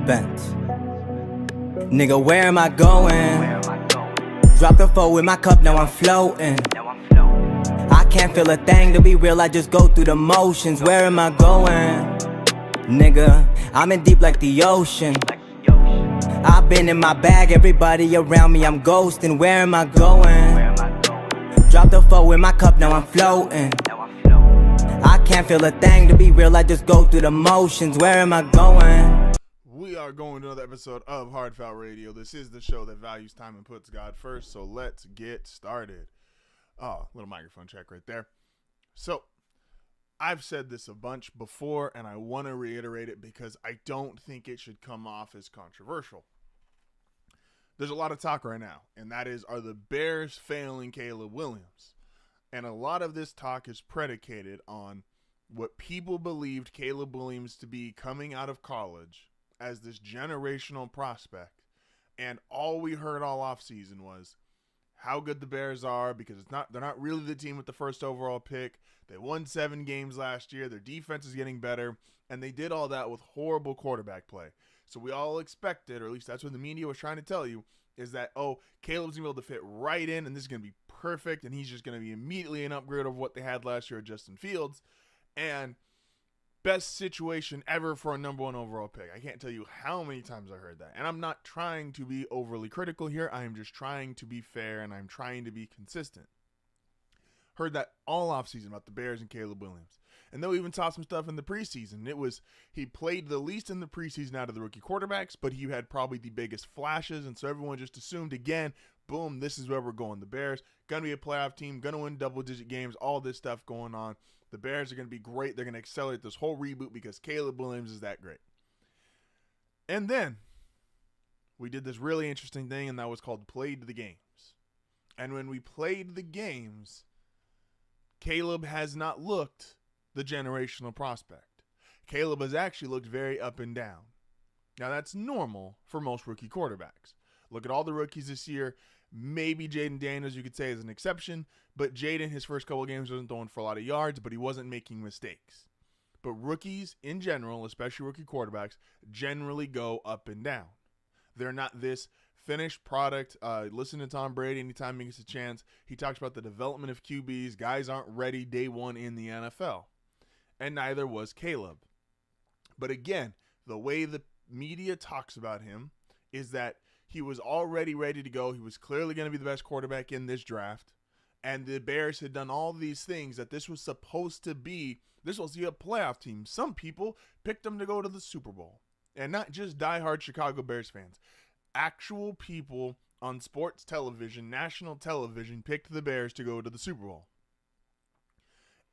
bent. Nigga, where am I going? Drop the four with my cup, now I'm floating. I can't feel a thing, to be real, I just go through the motions. Where am I going? Nigga, I'm in deep like the ocean. I've been in my bag, everybody around me, I'm ghosting. Where am I going? Drop the four with my cup, now I'm floating. I can't feel a thing, to be real, I just go through the motions. Where am I going? We are going to another episode of HardFoul Radio. This is the show that values time and puts God first, so let's get started. Oh, little microphone check right there. So, I've said this a bunch before, and I want to reiterate it because I don't think it should come off as controversial. There's a lot of talk right now, and that is, are the Bears failing Caleb Williams? And a lot of this talk is predicated on what people believed Caleb Williams to be coming out of college as this generational prospect. And all we heard all offseason was how good the Bears are, because they're not really the team with the first overall pick. They won 7 games last year. Their defense is getting better. And they did all that with horrible quarterback play. So we all expected, or at least that's what the media was trying to tell you, is that, oh, Caleb's going to be able to fit right in, and this is going to be perfect, and he's just going to be immediately an upgrade of what they had last year at Justin Fields. And best situation ever for a number 1 overall pick. I can't tell you how many times I heard that. And I'm not trying to be overly critical here. I am just trying to be fair, and I'm trying to be consistent. Heard that all offseason about the Bears and Caleb Williams. And they'll even saw some stuff in the preseason. It was, he played the least in the preseason out of the rookie quarterbacks, but he had probably the biggest flashes. And so everyone just assumed, again, boom, this is where we're going. The Bears, going to be a playoff team, going to win double-digit games, all this stuff going on. The Bears are going to be great. They're going to accelerate this whole reboot because Caleb Williams is that great. And then we did this really interesting thing, and that was called played the games. And when we played the games, Caleb has not looked the generational prospect. Caleb has actually looked very up and down. Now, that's normal for most rookie quarterbacks. Look at all the rookies this year. Maybe Jaden Daniels, you could say, is an exception, but Jaden, his first couple of games, wasn't throwing for a lot of yards, but he wasn't making mistakes. But rookies in general, especially rookie quarterbacks, generally go up and down. They're not this finished product. Listen to Tom Brady anytime he gets a chance. He talks about the development of QBs. Guys aren't ready day one in the NFL. And neither was Caleb. But again, the way the media talks about him is that he was already ready to go. He was clearly going to be the best quarterback in this draft. And the Bears had done all these things that this was supposed to be. This was a playoff team. Some people picked them to go to the Super Bowl. And not just diehard Chicago Bears fans. Actual people on sports television, national television, picked the Bears to go to the Super Bowl.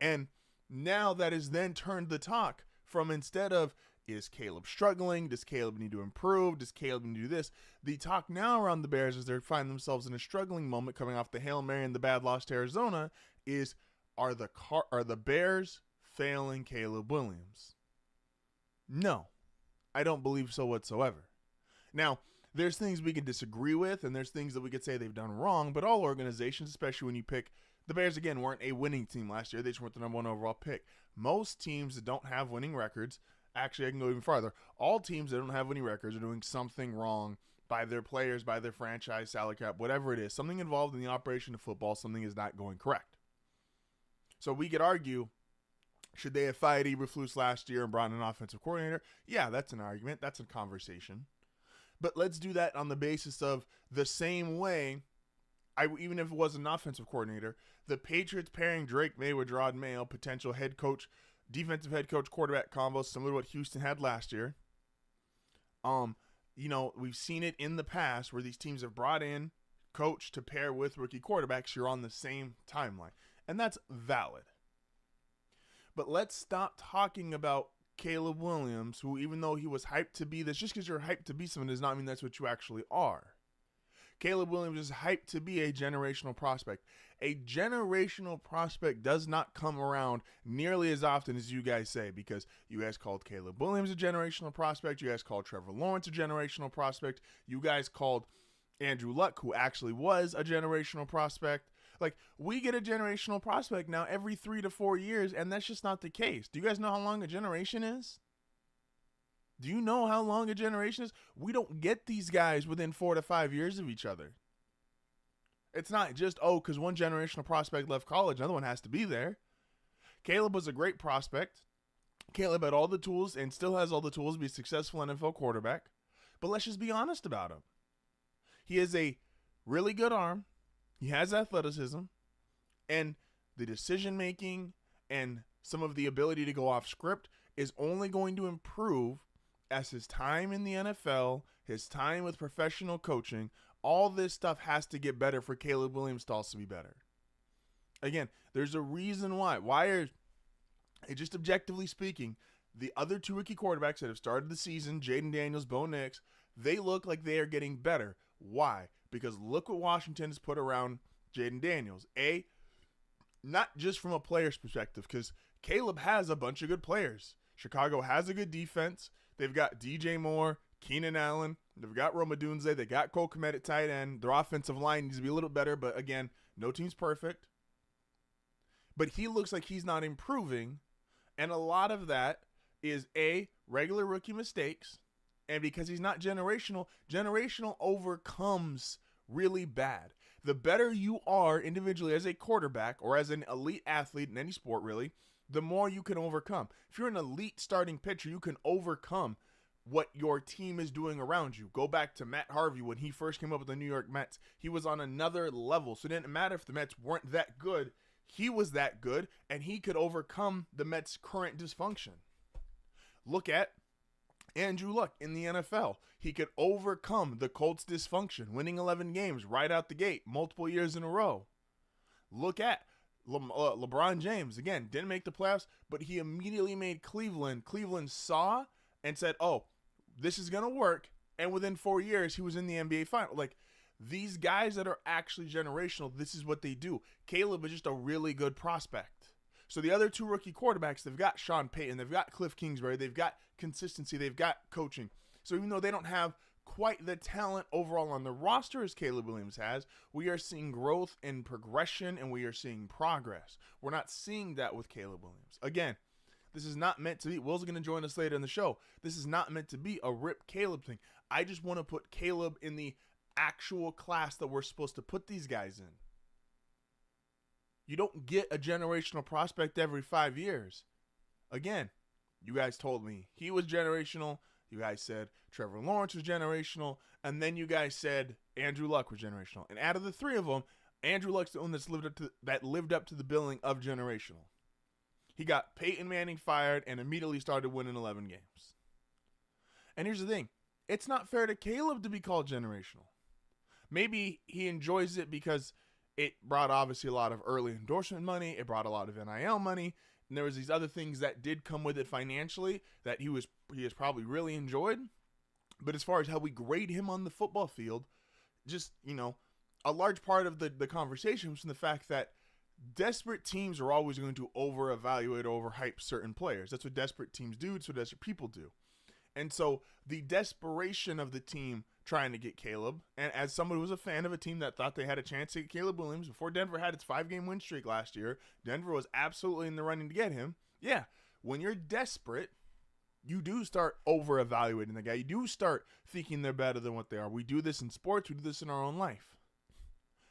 And now that has then turned the talk from, instead of, is Caleb struggling? Does Caleb need to improve? Does Caleb need to do this? The talk now around the Bears, as they find themselves in a struggling moment coming off the Hail Mary and the bad loss to Arizona, is, are the Bears failing Caleb Williams? No, I don't believe so whatsoever. Now, there's things we can disagree with, and there's things that we could say they've done wrong, but all organizations, especially when you pick, the Bears, again, weren't a winning team last year. They just weren't the number 1 overall pick. Most teams that don't have winning records, actually, I can go even farther. All teams that don't have winning records are doing something wrong by their players, by their franchise, salary cap, whatever it is. Something involved in the operation of football, something is not going correct. So we could argue, should they have fired Eberflus last year and brought in an offensive coordinator? Yeah, that's an argument. That's a conversation. But let's do that on the basis of the same way, even if it was an offensive coordinator, the Patriots pairing Drake May with Rod Mayo, potential head coach, defensive head coach, quarterback combo, similar to what Houston had last year. We've seen it in the past where these teams have brought in coach to pair with rookie quarterbacks. You're on the same timeline, and that's valid. But let's stop talking about Caleb Williams, who, even though he was hyped to be this, just because you're hyped to be someone does not mean that's what you actually are. Caleb Williams is hyped to be a generational prospect. A generational prospect does not come around nearly as often as you guys say, because you guys called Caleb Williams a generational prospect. You guys called Trevor Lawrence a generational prospect. You guys called Andrew Luck, who actually was a generational prospect. Like, we get a generational prospect now every 3 to 4 years, and that's just not the case. Do you guys know how long a generation is? Do you know how long a generation is? We don't get these guys within 4 to 5 years of each other. It's not just, because one generational prospect left college, another one has to be there. Caleb was a great prospect. Caleb had all the tools and still has all the tools to be a successful NFL quarterback. But let's just be honest about him. He has a really good arm. He has athleticism. And the decision-making and some of the ability to go off script is only going to improve as his time in the NFL, his time with professional coaching, all this stuff has to get better for Caleb Williams to also be better. Again, there's a reason why. Why are, just objectively speaking, the other two rookie quarterbacks that have started the season, Jaden Daniels, Bo Nix, they look like they are getting better. Why? Because look what Washington has put around Jaden Daniels. Not just from a player's perspective, because Caleb has a bunch of good players. Chicago has a good defense. They've got DJ Moore, Keenan Allen. They've got Rome Odunze. They got Cole Kmet at tight end. Their offensive line needs to be a little better, but again, no team's perfect. But he looks like he's not improving, and a lot of that is regular rookie mistakes, and because he's not generational overcomes really bad. The better you are individually as a quarterback or as an elite athlete in any sport, really, the more you can overcome. If you're an elite starting pitcher, you can overcome what your team is doing around you. Go back to Matt Harvey when he first came up with the New York Mets. He was on another level, so it didn't matter if the Mets weren't that good. He was that good, and he could overcome the Mets' current dysfunction. Look at Andrew Luck in the NFL. He could overcome the Colts' dysfunction, winning 11 games right out the gate, multiple years in a row. Look at LeBron James. Again, didn't make the playoffs, but he immediately made Cleveland. Cleveland saw and said, this is going to work. And within 4 years, he was in the NBA final. Like, these guys that are actually generational, this is what they do. Caleb is just a really good prospect. So the other two rookie quarterbacks, they've got Sean Payton, they've got Cliff Kingsbury, they've got consistency, they've got coaching. So even though they don't have quite the talent overall on the roster as Caleb Williams has, we are seeing growth and progression, and we are seeing progress. We're not seeing that with Caleb Williams. Again, this is not meant to be, Will's going to join us later in the show, this is not meant to be a rip Caleb thing. I just want to put Caleb in the actual class that we're supposed to put these guys in. You don't get a generational prospect every 5 years. Again, you guys told me he was generational. You guys said Trevor Lawrence was generational. And then you guys said Andrew Luck was generational. And out of the three of them, Andrew Luck's the one that's lived up to the billing of generational. He got Peyton Manning fired and immediately started winning 11 games. And here's the thing. It's not fair to Caleb to be called generational. Maybe he enjoys it because it brought obviously a lot of early endorsement money. It brought a lot of NIL money. And there was these other things that did come with it financially that he has probably really enjoyed. But as far as how we grade him on the football field, just, a large part of the conversation was from the fact that desperate teams are always going to over-evaluate, overhype certain players. That's what desperate teams do. It's what desperate people do. And so the desperation of the team trying to get Caleb, and as someone who was a fan of a team that thought they had a chance to get Caleb Williams before Denver had its 5-game win streak last year, Denver was absolutely in the running to get him. Yeah, when you're desperate, you do start over-evaluating the guy. You do start thinking they're better than what they are. We do this in sports. We do this in our own life.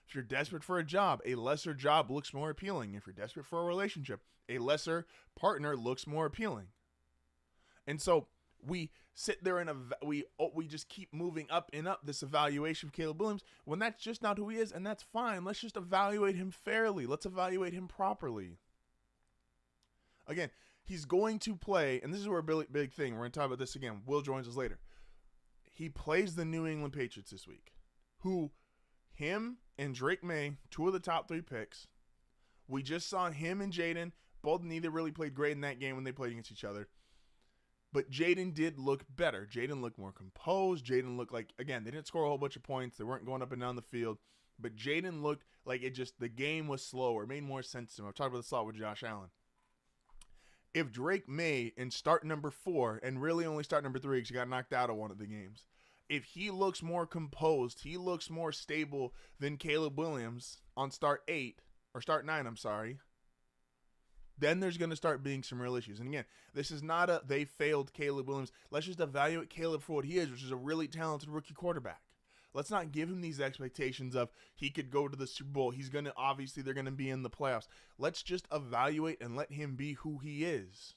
If you're desperate for a job, a lesser job looks more appealing. If you're desperate for a relationship, a lesser partner looks more appealing. And so we sit there and we just keep moving up and up this evaluation of Caleb Williams when that's just not who he is, and that's fine. Let's just evaluate him fairly. Let's evaluate him properly. Again, he's going to play, and this is where a big thing. We're going to talk about this again. Will joins us later. He plays the New England Patriots this week, him and Drake May, two of the top 3 picks. We just saw him and Jaden. Neither really played great in that game when they played against each other. But Jaden did look better. Jaden looked more composed. Jaden looked like, again, they didn't score a whole bunch of points. They weren't going up and down the field. But Jaden looked like the game was slower. It made more sense to him. I've talked about this a lot with Josh Allen. If Drake May in start number 4, and really only start number 3 because he got knocked out of one of the games, if he looks more composed, he looks more stable than Caleb Williams on start 9, then there's going to start being some real issues. And again, this is not they failed Caleb Williams. Let's just evaluate Caleb for what he is, which is a really talented rookie quarterback. Let's not give him these expectations of he could go to the Super Bowl. He's going to, obviously, they're going to be in the playoffs. Let's just evaluate and let him be who he is.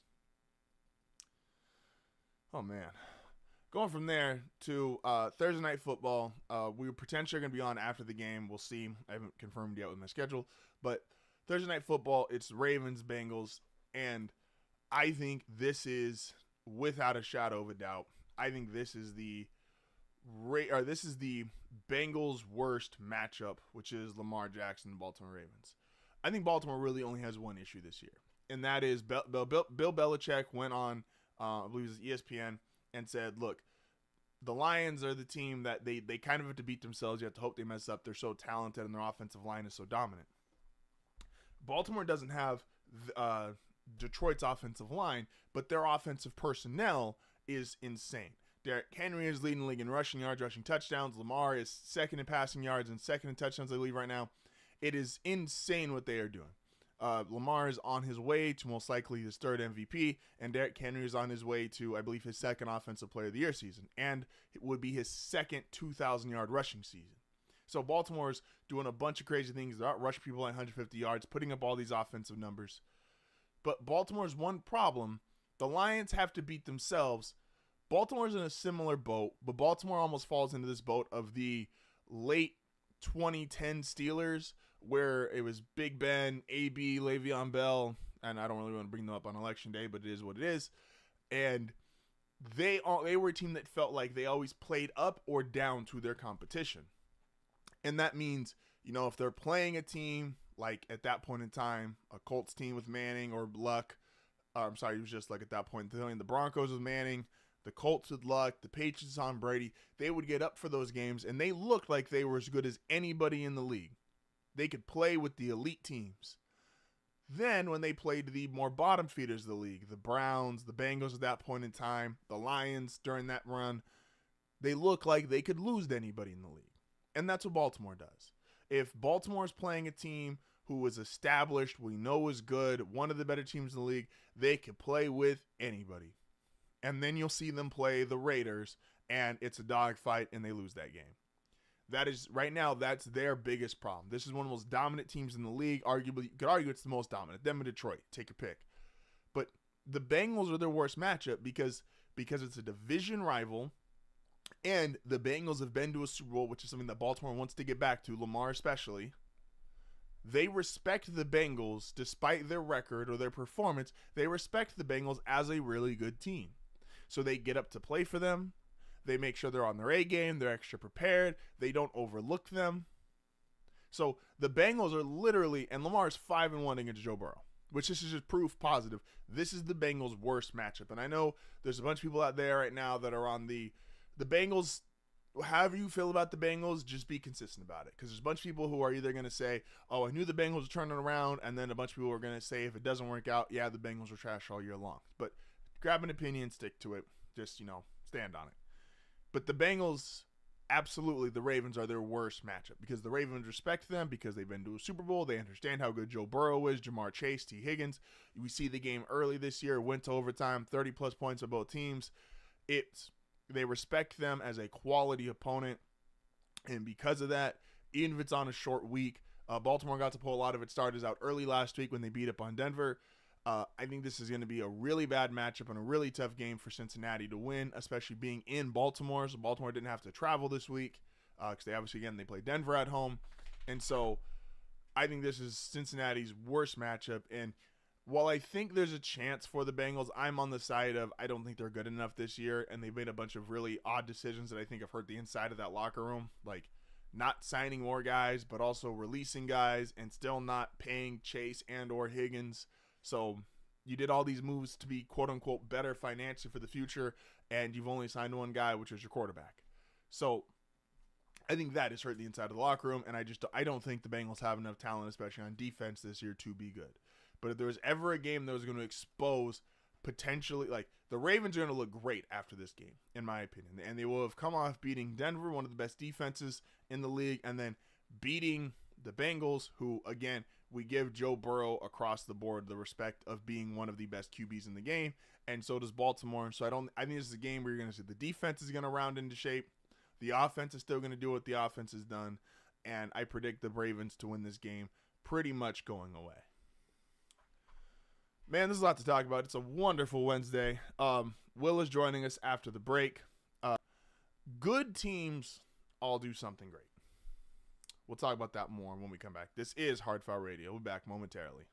Oh, man. Going from there to Thursday Night Football. We were potentially going to be on after the game. We'll see. I haven't confirmed yet with my schedule. But Thursday Night Football, it's Ravens, Bengals. And I think this is, without a shadow of a doubt, I think this is the Bengals' worst matchup, which is Lamar Jackson and the Baltimore Ravens. I think Baltimore really only has one issue this year, and that is Bill Belichick went on, I believe it was ESPN, and said, look, the Lions are the team that they kind of have to beat themselves. You have to hope they mess up. They're so talented, and their offensive line is so dominant. Baltimore doesn't have Detroit's offensive line, but their offensive personnel is insane. Derrick Henry is leading the league in rushing yards, rushing touchdowns. Lamar is second in passing yards and second in touchdowns, I believe, right now. It is insane what they are doing. Lamar is on his way to most likely his third MVP, and Derrick Henry is on his way to, I believe, his second Offensive Player of the Year season, and it would be his second 2,000-yard rushing season. So Baltimore's doing a bunch of crazy things. They're out rushing people at 150 yards, putting up all these offensive numbers. But Baltimore's one problem, the Lions have to beat themselves. Baltimore's in a similar boat, but Baltimore almost falls into this boat of the late 2010 Steelers, where it was Big Ben, AB, Le'Veon Bell, and I don't really want to bring them up on election day, but it is what it is. And they were a team that felt like they always played up or down to their competition. And that means, if they're playing a team like at that point in time, a Colts team with Manning or Luck, it was just like at that point, the Broncos with Manning, the Colts with Luck, the Patriots on Brady, they would get up for those games, and they looked like they were as good as anybody in the league. They could play with the elite teams. Then when they played the more bottom feeders of the league, the Browns, the Bengals at that point in time, the Lions during that run, they looked like they could lose to anybody in the league. And that's what Baltimore does. If Baltimore's playing a team who was established, we know is good, one of the better teams in the league, they could play with anybody. And then you'll see them play the Raiders, and it's a dogfight, and they lose that game. That is, right now, that's their biggest problem. This is one of the most dominant teams in the league. Arguably, you could argue it's the most dominant. Them and Detroit, take your pick. But the Bengals are their worst matchup because it's a division rival, and the Bengals have been to a Super Bowl, which is something that Baltimore wants to get back to, Lamar especially. They respect the Bengals, despite their record or their performance, they respect the Bengals as a really good team. So they get up to play for them. They make sure they're on their A game. They're extra prepared. They don't overlook them. So the Bengals are literally, and Lamar's 5-1 against Joe Burrow, which this is just proof positive. This is the Bengals' worst matchup. And I know there's a bunch of people out there right now that are on the Bengals. However you feel about the Bengals, just be consistent about it. Because there's a bunch of people who are either going to say, oh, I knew the Bengals were turning around. And then a bunch of people are going to say, if it doesn't work out, yeah, the Bengals were trash all year long. But grab an opinion, stick to it. Just, stand on it. But the Bengals, absolutely, the Ravens are their worst matchup because the Ravens respect them because they've been to a Super Bowl. They understand how good Joe Burrow is, Jamar Chase, T. Higgins. We see the game early this year, went to overtime, 30-plus points on both teams. They respect them as a quality opponent, and because of that, even if it's on a short week, Baltimore got to pull a lot of its starters out early last week when they beat up on Denver. I think this is going to be a really bad matchup and a really tough game for Cincinnati to win, especially being in Baltimore. So Baltimore didn't have to travel this week because they obviously, again, they play Denver at home. And so I think this is Cincinnati's worst matchup. And while I think there's a chance for the Bengals, I'm on the side of I don't think they're good enough this year. And they've made a bunch of really odd decisions that I think have hurt the inside of that locker room, like not signing more guys, but also releasing guys and still not paying Chase and or Higgins. So you did all these moves to be, quote-unquote, better financially for the future, and you've only signed one guy, which is your quarterback. So I think that has hurt the inside of the locker room, and I don't think the Bengals have enough talent, especially on defense this year, to be good. But if there was ever a game that was going to expose potentially, like, the Ravens are going to look great after this game, in my opinion. And they will have come off beating Denver, one of the best defenses in the league, and then beating the Bengals, who, again, We give Joe Burrow across the board the respect of being one of the best QBs in the game, and so does Baltimore. So I think this is a game where you're going to see the defense is going to round into shape. The offense is still going to do what the offense has done, and I predict the Ravens to win this game pretty much going away. Man, there's a lot to talk about. It's a wonderful Wednesday. Will is joining us after the break. Good teams all do something great. We'll talk about that more when we come back. This is HardFoul Radio. We'll be back momentarily.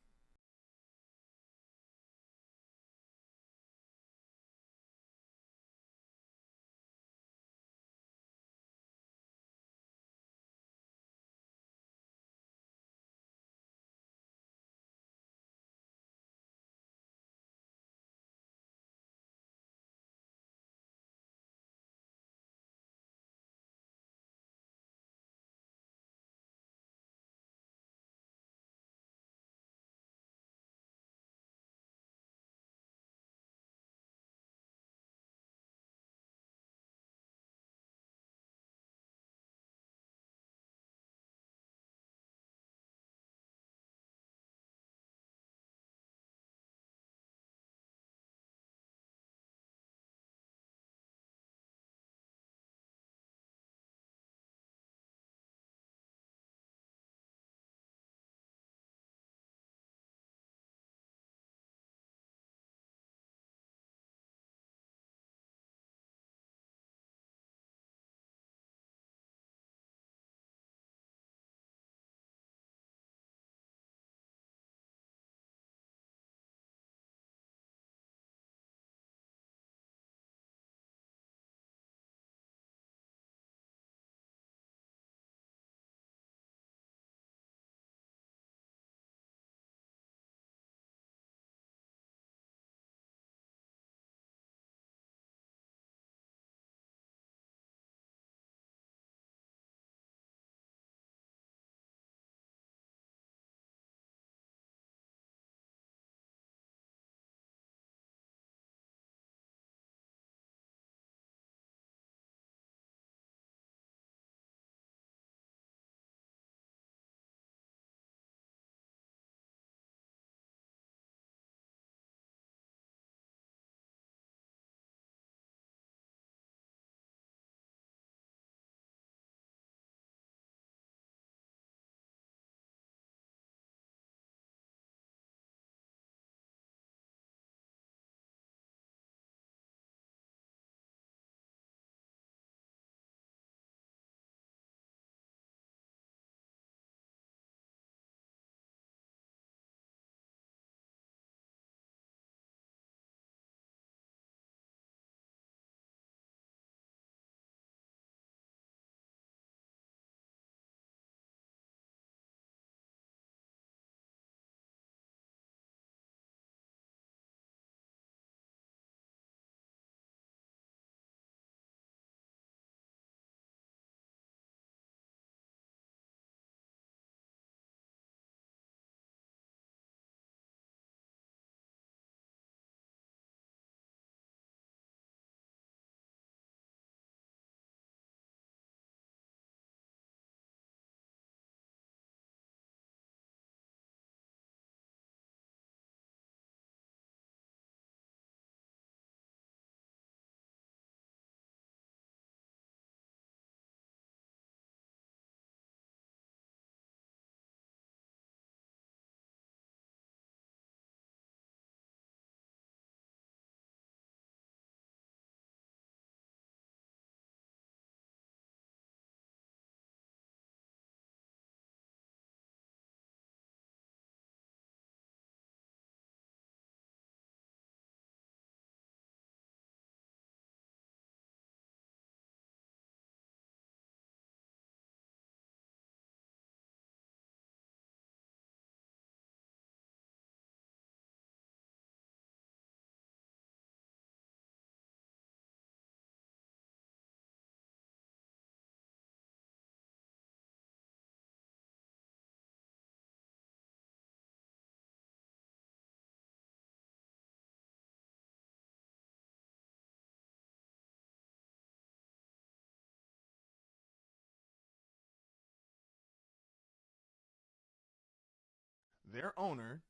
their owner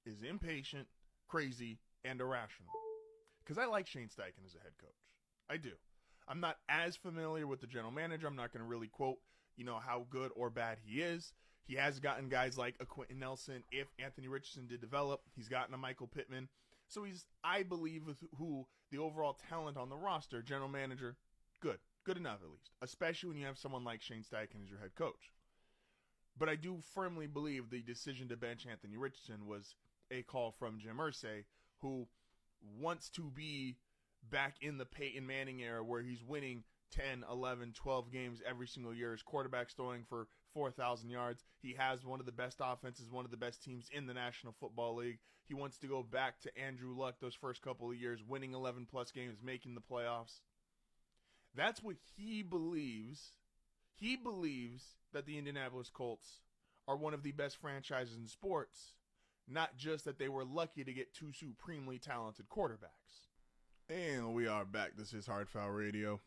is impatient, crazy, and irrational. Because I like Shane Steichen as a head coach. I do. I'm not as familiar with the general manager. I'm not going to really quote, how good or bad he is. He has gotten guys like a Quentin Nelson. If Anthony Richardson did develop, he's gotten a Michael Pittman. So he's, I believe, with who the overall talent on the roster, general manager, good. Good enough, at least. Especially when you have someone like Shane Steichen as your head coach. But I do firmly believe the decision to bench Anthony Richardson was a call from Jim Irsay, who wants to be back in the Peyton Manning era where he's winning 10, 11, 12 games every single year. His quarterback's throwing for 4,000 yards. He has one of the best offenses, one of the best teams in the National Football League. He wants to go back to Andrew Luck those first couple of years, winning 11-plus games, making the playoffs. That's what he believes. He believes that the Indianapolis Colts are one of the best franchises in sports, not just that they were lucky to get two supremely talented quarterbacks. And we are back. This is HardFoul Radio.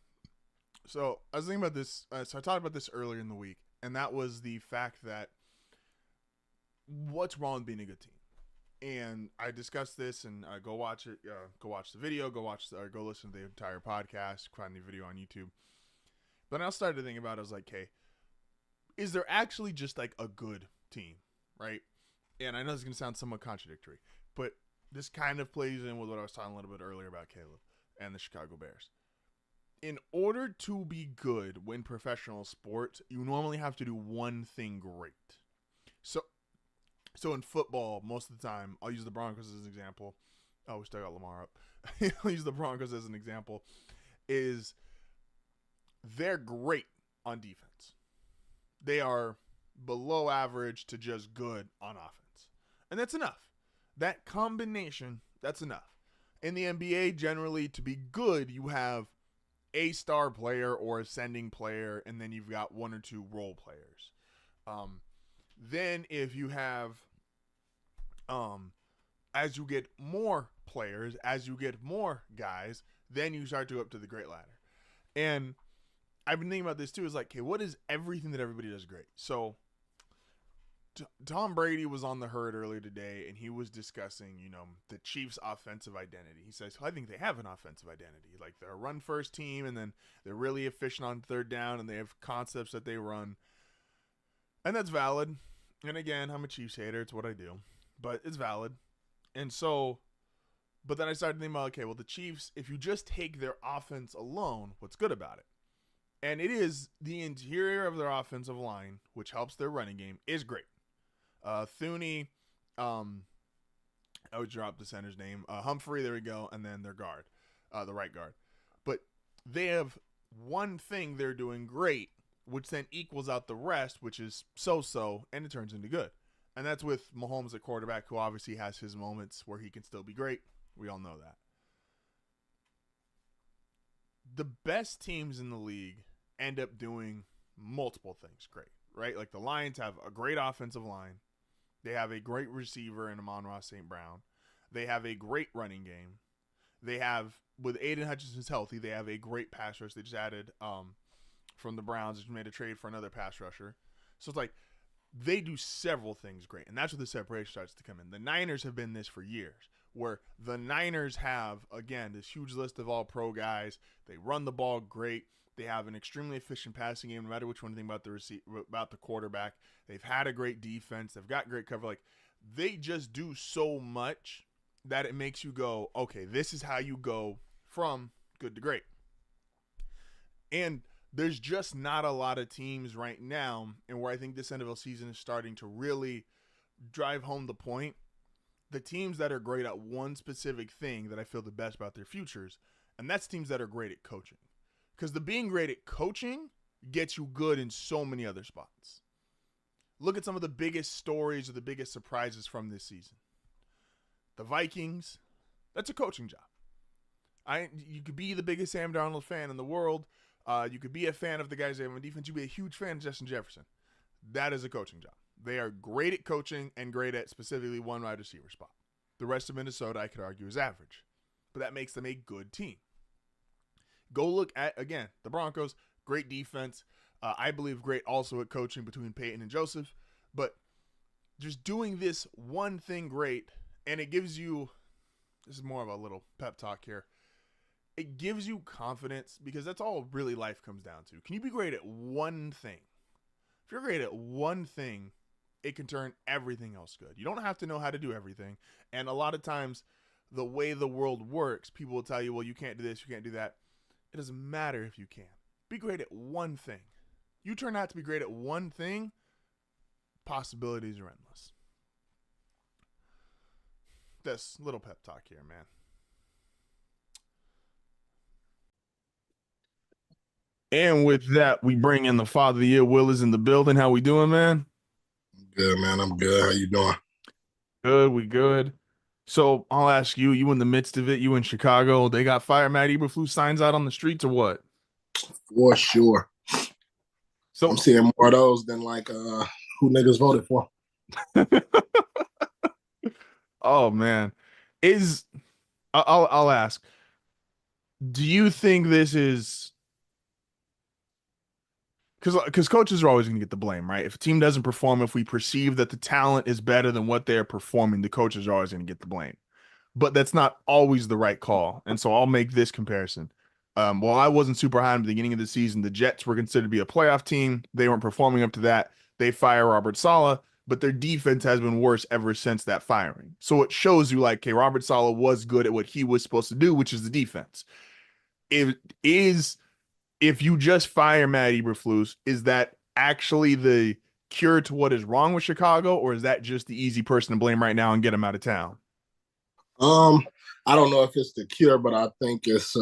So I was thinking about this. So I talked about this earlier in the week, and that was the fact that what's wrong with being a good team. And I discussed this, and go watch it. Go watch the video. Go listen to the entire podcast. Find the video on YouTube. But I started thinking about it. I was like, hey, is there actually just like a good team, right? And I know this is going to sound somewhat contradictory, but this kind of plays in with what I was talking a little bit earlier about Caleb and the Chicago Bears. In order to be good when professional sports, you normally have to do one thing great. So in football, most of the time, I'll use the Broncos as an example. Oh, we still got Lamar up. I'll use the Broncos as an example. Is they're great on defense. They are below average to just good on offense. And that's enough. That combination, that's enough. In the NBA, generally, to be good, you have a star player or ascending player, and then you've got one or two role players. Then if you have, as you get more players, as you get more guys, then you start to go up to the great ladder. And I've been thinking about this too, is like, okay, what is everything that everybody does great? So Tom Brady was on the herd earlier today, and he was discussing, the Chiefs' offensive identity. He says, I think they have an offensive identity. Like, they're a run-first team, and then they're really efficient on third down, and they have concepts that they run. And that's valid. And again, I'm a Chiefs hater. It's what I do. But it's valid. And so, but then I started thinking about, okay, well, the Chiefs, if you just take their offense alone, what's good about it? And it is the interior of their offensive line, which helps their running game, is great. Thuney, I would drop the center's name. Humphrey, there we go, and then their guard, the right guard. But they have one thing they're doing great, which then equals out the rest, which is so-so, and it turns into good. And that's with Mahomes at quarterback, who obviously has his moments where he can still be great. We all know that. The best teams in the league end up doing multiple things great, right? Like the Lions have a great offensive line. They have a great receiver in Amon-Ra St. Brown. They have a great running game. They have, with Aiden Hutchinson's healthy, they have a great pass rush. They just added from the Browns, just made a trade for another pass rusher. So it's like they do several things great, and that's where the separation starts to come in. The Niners have been this for years, where the Niners have, again, this huge list of all-pro guys. They run the ball great. They have an extremely efficient passing game, no matter which one you think about the quarterback. They've had a great defense. They've got great cover. Like, they just do so much that it makes you go, okay, this is how you go from good to great. And there's just not a lot of teams right now, and where I think this NFL season is starting to really drive home the point, the teams that are great at one specific thing that I feel the best about their futures, and that's teams that are great at coaching. Because the being great at coaching gets you good in so many other spots. Look at some of the biggest stories or the biggest surprises from this season. The Vikings, that's a coaching job. You could be the biggest Sam Darnold fan in the world. You could be a fan of the guys they have on defense. You could be a huge fan of Justin Jefferson. That is a coaching job. They are great at coaching and great at specifically one wide receiver spot. The rest of Minnesota, I could argue, is average. But that makes them a good team. Go look at, again, the Broncos. Great defense. I believe great also at coaching between Peyton and Joseph. But just doing this one thing great, and it gives you, this is more of a little pep talk here, it gives you confidence, because that's all really life comes down to. Can you be great at one thing? If you're great at one thing, it can turn everything else good. You don't have to know how to do everything, and a lot of times, the way the world works, people will tell you, well, you can't do this, you can't do that. It doesn't matter if you can. Be great at one thing. You turn out to be great at one thing, possibilities are endless. This little pep talk here, man. And with that, we bring in the Father of the Year. Will is in the building. How we doing, man? Good, man. I'm good. How you doing? Good, we good. So I'll ask you, you in the midst of it, you in Chicago, they got Fire Matt Eberflus signs out on the streets or what? For sure. So I'm seeing more of those than like who niggas voted for. oh man. I'll ask. Do you think this is because coaches are always going to get the blame, right? If a team doesn't perform, if we perceive that the talent is better than what they're performing, the coaches are always going to get the blame. But that's not always the right call. And so I'll make this comparison. While I wasn't super high in the beginning of the season, the Jets were considered to be a playoff team. They weren't performing up to that. They fire Robert Saleh, but their defense has been worse ever since that firing. So it shows you like, okay, Robert Saleh was good at what he was supposed to do, which is the defense. If you just fire Matt Eberflus, is that actually the cure to what is wrong with Chicago, or is that just the easy person to blame right now and get him out of town? I don't know if it's the cure, but I think it's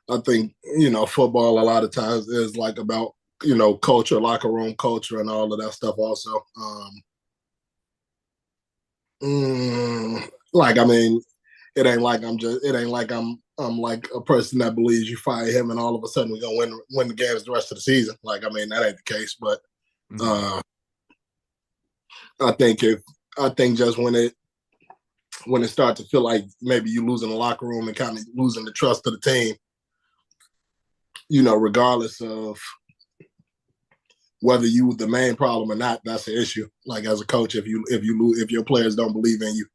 I think, football a lot of times is like about, culture, locker room culture and all of that stuff also. Like, I mean, it ain't like I'm like a person that believes you fire him and all of a sudden we're gonna win the games the rest of the season. Like, I mean, that ain't the case. But I think just when it starts to feel like maybe you losing the locker room and kind of losing the trust of the team, regardless of whether you the main problem or not, that's an issue. Like as a coach, if your players don't believe in you.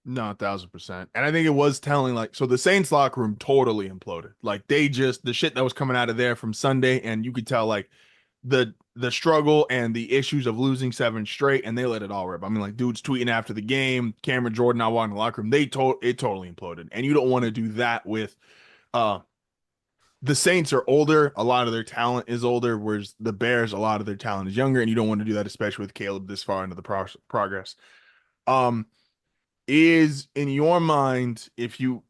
No, 1,000%. And I think it was telling, like, so the Saints locker room totally imploded. Like the shit that was coming out of there from Sunday, and you could tell like the struggle and the issues of losing 7 straight, and they let it all rip. I mean, like dudes tweeting after the game, Cameron Jordan not walking in the locker room, it totally imploded. And you don't want to do that with the Saints are older, a lot of their talent is older, whereas the Bears, a lot of their talent is younger, and you don't want to do that, especially with Caleb this far into the progress. Is in your mind, so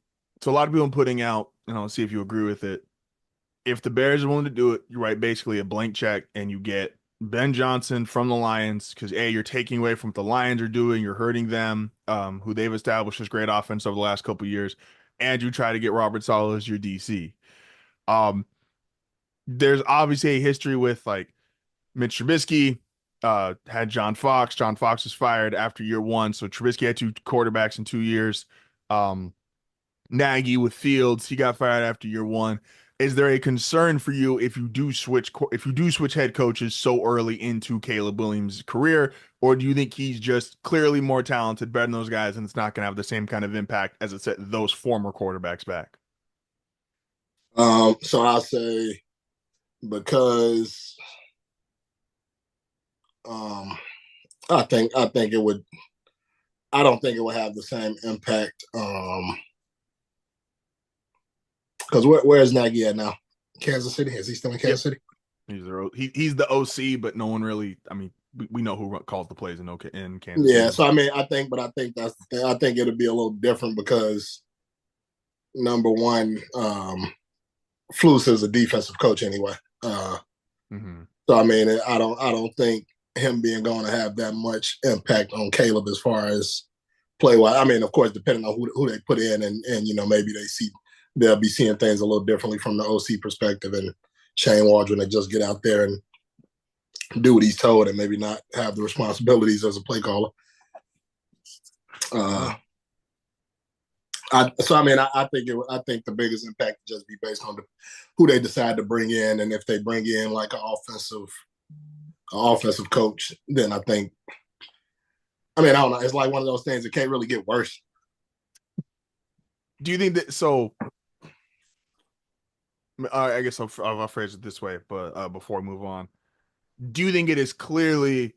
a lot of people putting out, and I'll see if you agree with it. If the Bears are willing to do it, you write basically a blank check and you get Ben Johnson from the Lions because you're taking away from what the Lions are doing, you're hurting them, who they've established as great offense over the last couple of years, and you try to get Robert Saleh as your DC. There's obviously a history with like Mitch Trubisky. Had John Fox. John Fox was fired after year 1, so Trubisky had 2 quarterbacks in 2 years. Nagy with Fields, he got fired after year 1. Is there a concern for you if you do switch head coaches so early into Caleb Williams' career, or do you think he's just clearly more talented, better than those guys, and it's not going to have the same kind of impact as it set those former quarterbacks back? So I'll say because. I think it would. I don't think it would have the same impact. Because where's Nagy at now? Kansas City? Is he still in Kansas City? He's the OC, but no one really. I mean, we know who calls the plays in Kansas. Yeah. City. So I mean, I think that's the thing. I think it'll be a little different because number one, Flus is a defensive coach anyway. So I mean, I don't think him being going to have that much impact on Caleb as far as play wise. I mean, of course, depending on who they put in, and maybe they'll be seeing things a little differently from the OC perspective, and Shane Waldron to just get out there and do what he's told, and maybe not have the responsibilities as a play caller. I think the biggest impact would just be based on who they decide to bring in, and if they bring in like an offensive coach, then I think I mean, I don't know. It's like one of those things that can't really get worse. Do you think that? So, I guess I'll phrase it this way, but before we move on, do you think it is clearly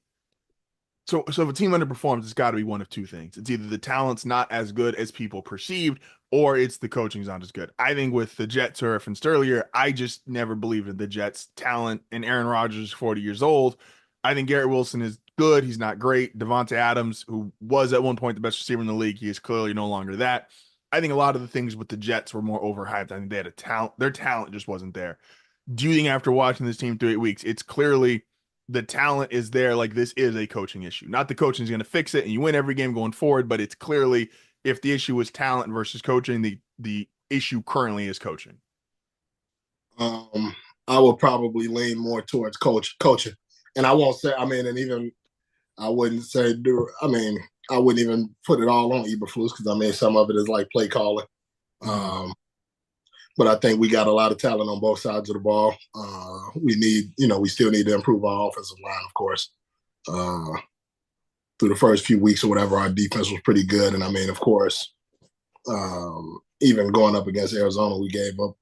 so if a team underperforms, it's got to be one of two things. It's either the talent's not as good as people perceived, or it's the coaching's not as good. I think with the Jets, who I referenced earlier, I just never believed in the Jets' talent, and Aaron Rodgers is 40 years old. I think Garrett Wilson is good. He's not great. Devontae Adams, who was at one point the best receiver in the league, he is clearly no longer that. I think a lot of the things with the Jets were more overhyped. I think they had a talent. Their talent just wasn't there. Do you think after watching this team through 8 weeks, it's clearly the talent is there? Like, this is a coaching issue. Not the coaching is going to fix it and you win every game going forward, but it's clearly, if the issue is talent versus coaching, the issue currently is coaching. I would probably lean more towards coaching. And I won't say, I mean, and even I wouldn't say, I wouldn't even put it all on Eberflus, because I mean, some of it is like play calling. But I think we got a lot of talent on both sides of the ball. We still need to improve our offensive line, of course. Through the first few weeks or whatever, our defense was pretty good. And I mean, of course, even going up against Arizona, we gave up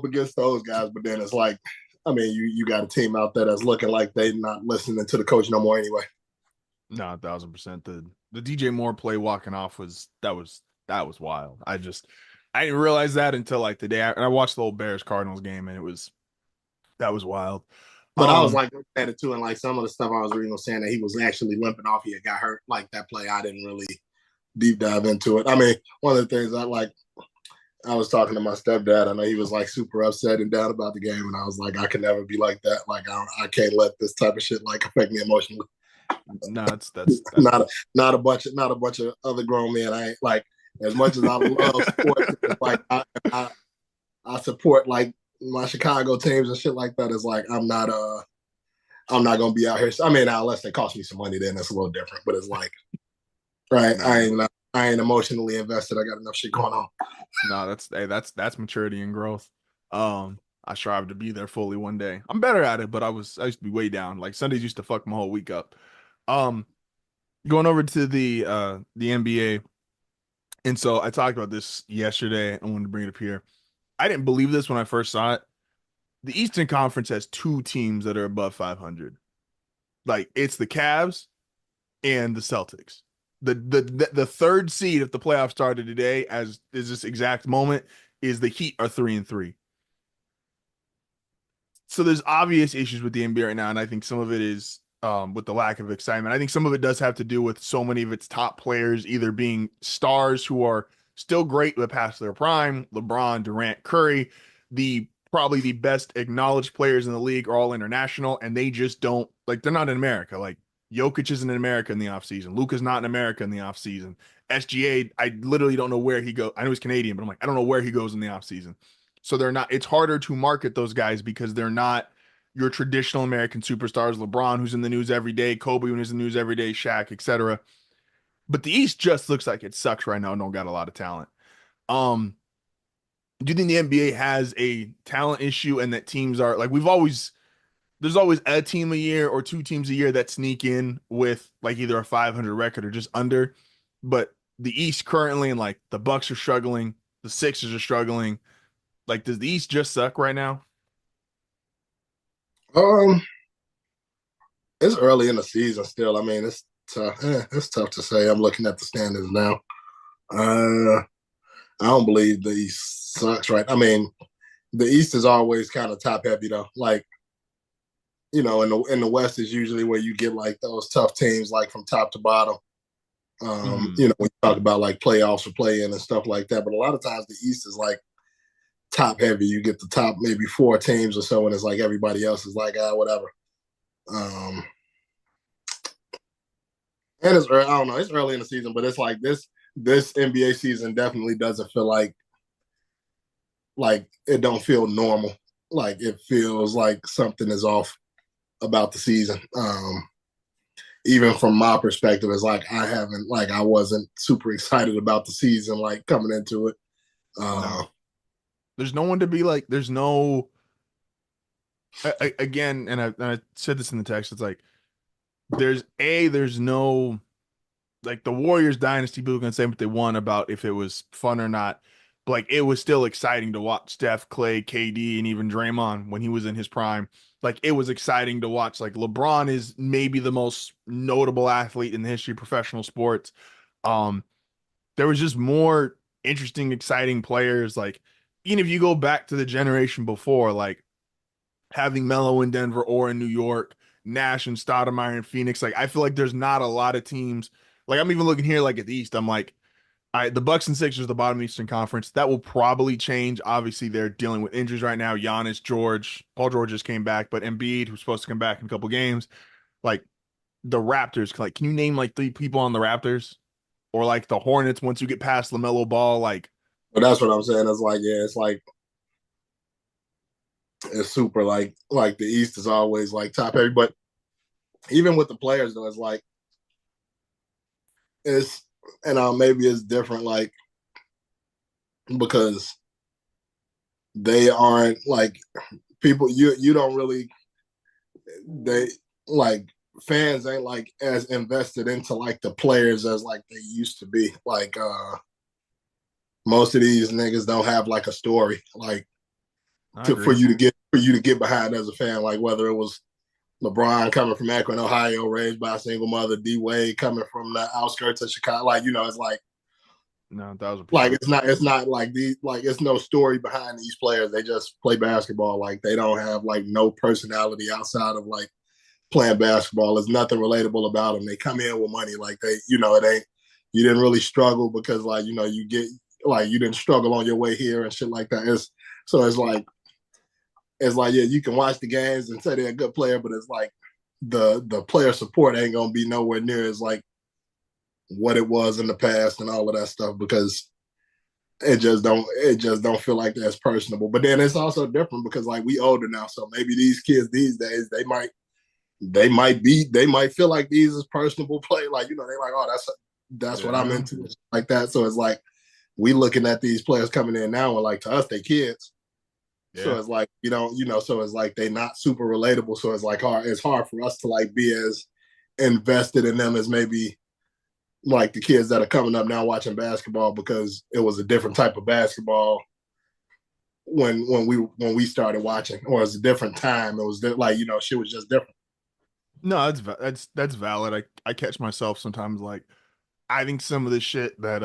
against those guys. But then it's like, I mean, you got a team out there that's looking like they're not listening to the coach no more anyway. No, 1,000%. The DJ Moore play walking off was wild. I didn't realize that until like the day and I watched the old Bears Cardinals game, and that was wild. But I was like at it too, and like some of the stuff I was reading was saying that he was actually limping off. He had got hurt. Like that play, I didn't really deep dive into it. I mean, one of the things I was talking to my stepdad. I know he was like super upset and down about the game, and I was like, I can never be like that. Like I can't let this type of shit like affect me emotionally. No, that's not a bunch of other grown men. I ain't like, as much as I love sports, like I support like my Chicago teams and shit like that. Is like I'm not gonna be out here. I mean, unless they cost me some money, then that's a little different. But it's like, right? I ain't emotionally invested. I got enough shit going on. No, that's maturity and growth. I strive to be there fully one day. I'm better at it, but I used to be way down. Like Sundays used to fuck my whole week up. Going over to the NBA, and so I talked about this yesterday. I wanted to bring it up here. I didn't believe this when I first saw it. The Eastern Conference has two teams that are above 500. Like, it's the Cavs and the Celtics. The third seed, if the playoffs started today, as is this exact moment, is the Heat are 3-3. So there's obvious issues with the NBA right now, and I think some of it is with the lack of excitement. I think some of it does have to do with so many of its top players either being stars who are still great but past their prime. LeBron, Durant, Curry, probably the best acknowledged players in the league are all international, and they just don't, like, they're not in America. Like, Jokic isn't in America in the offseason. Luka's not in America in the offseason. SGA, I literally don't know where he goes. I know he's Canadian, but I'm like, I don't know where he goes in the offseason. So they're not, it's harder to market those guys because they're not your traditional American superstars. LeBron, who's in the news every day, Kobe, who's in the news every day, Shaq, etc. But the East just looks like it sucks right now and don't got a lot of talent. Do you think the NBA has a talent issue and that teams are like, there's always a team a year or two teams a year that sneak in with like either a 500 record or just under, but the East currently, and like the Bucks are struggling, the Sixers are struggling. Like, does the East just suck right now? It's early in the season still. I mean, it's tough. It's tough to say. I'm looking at the standings now. I don't believe the East sucks, right? I mean, the East is always kind of top heavy though. Like, in the West is usually where you get like those tough teams, like from top to bottom. When you talk about like playoffs or play-in and stuff like that. But a lot of times the East is like top heavy. You get the top maybe four teams or so, and it's like everybody else is like, whatever. And it's early, I don't know, it's early in the season, but it's like this NBA season definitely doesn't feel like it don't feel normal. Like it feels like something is off about the season. Even from my perspective, it's like I wasn't super excited about the season, like coming into it. No. There's no one to be like, there's no, again, and I said this in the text, it's like, there's no, like, the Warriors dynasty, people can say what they want about if it was fun or not. But like, it was still exciting to watch Steph, Clay, KD, and even Draymond when he was in his prime. Like, it was exciting to watch. Like, LeBron is maybe the most notable athlete in the history of professional sports. Um, there was just more interesting, exciting players. Like, even if you go back to the generation before, like having Melo in Denver or in New York, Nash and Stoudemire in Phoenix, like I feel like there's not a lot of teams. Like, I'm even looking here, like at the East, I'm like, all right, the Bucks and Sixers, the bottom of the Eastern Conference, that will probably change. Obviously, they're dealing with injuries right now. Giannis, George, Paul George just came back, but Embiid, who's supposed to come back in a couple games, like the Raptors, like, can you name like 3 people on the Raptors? Or like the Hornets once you get past LaMelo Ball, like. But that's what I'm saying. It's like, yeah, it's like it's super like the East is always like top heavy. But even with the players though, it's like it's and maybe it's different, like because they aren't like people you don't really they like fans ain't like as invested into like the players as like they used to be. Like most of these niggas don't have like a story like for you to get behind as a fan. Like whether it was LeBron coming from Akron, Ohio, raised by a single mother, D Wade coming from the outskirts of Chicago, like it's like no, 1,000%. Like it's not like these like it's no story behind these players. They just play basketball. Like they don't have like no personality outside of like playing basketball. There's nothing relatable about them. They come in with money. Like they, it ain't, you didn't really struggle because like, you get like, you didn't struggle on your way here and shit like that. It's like, yeah, you can watch the games and say they're a good player, but it's like the player support ain't going to be nowhere near as like what it was in the past and all of that stuff because it just don't feel like that's personable. But then it's also different because like we older now, so maybe these kids these days they might feel like these is personable play. Like, they're like, oh, that's what I'm into, like that. So it's like we looking at these players coming in now and like to us they kids. Yeah. So it's like so it's like they not super relatable. So it's like it's hard for us to like be as invested in them as maybe like the kids that are coming up now watching basketball because it was a different type of basketball when we started watching, or it was a different time. It was like shit was just different. No, that's valid. I catch myself sometimes like I think some of this shit that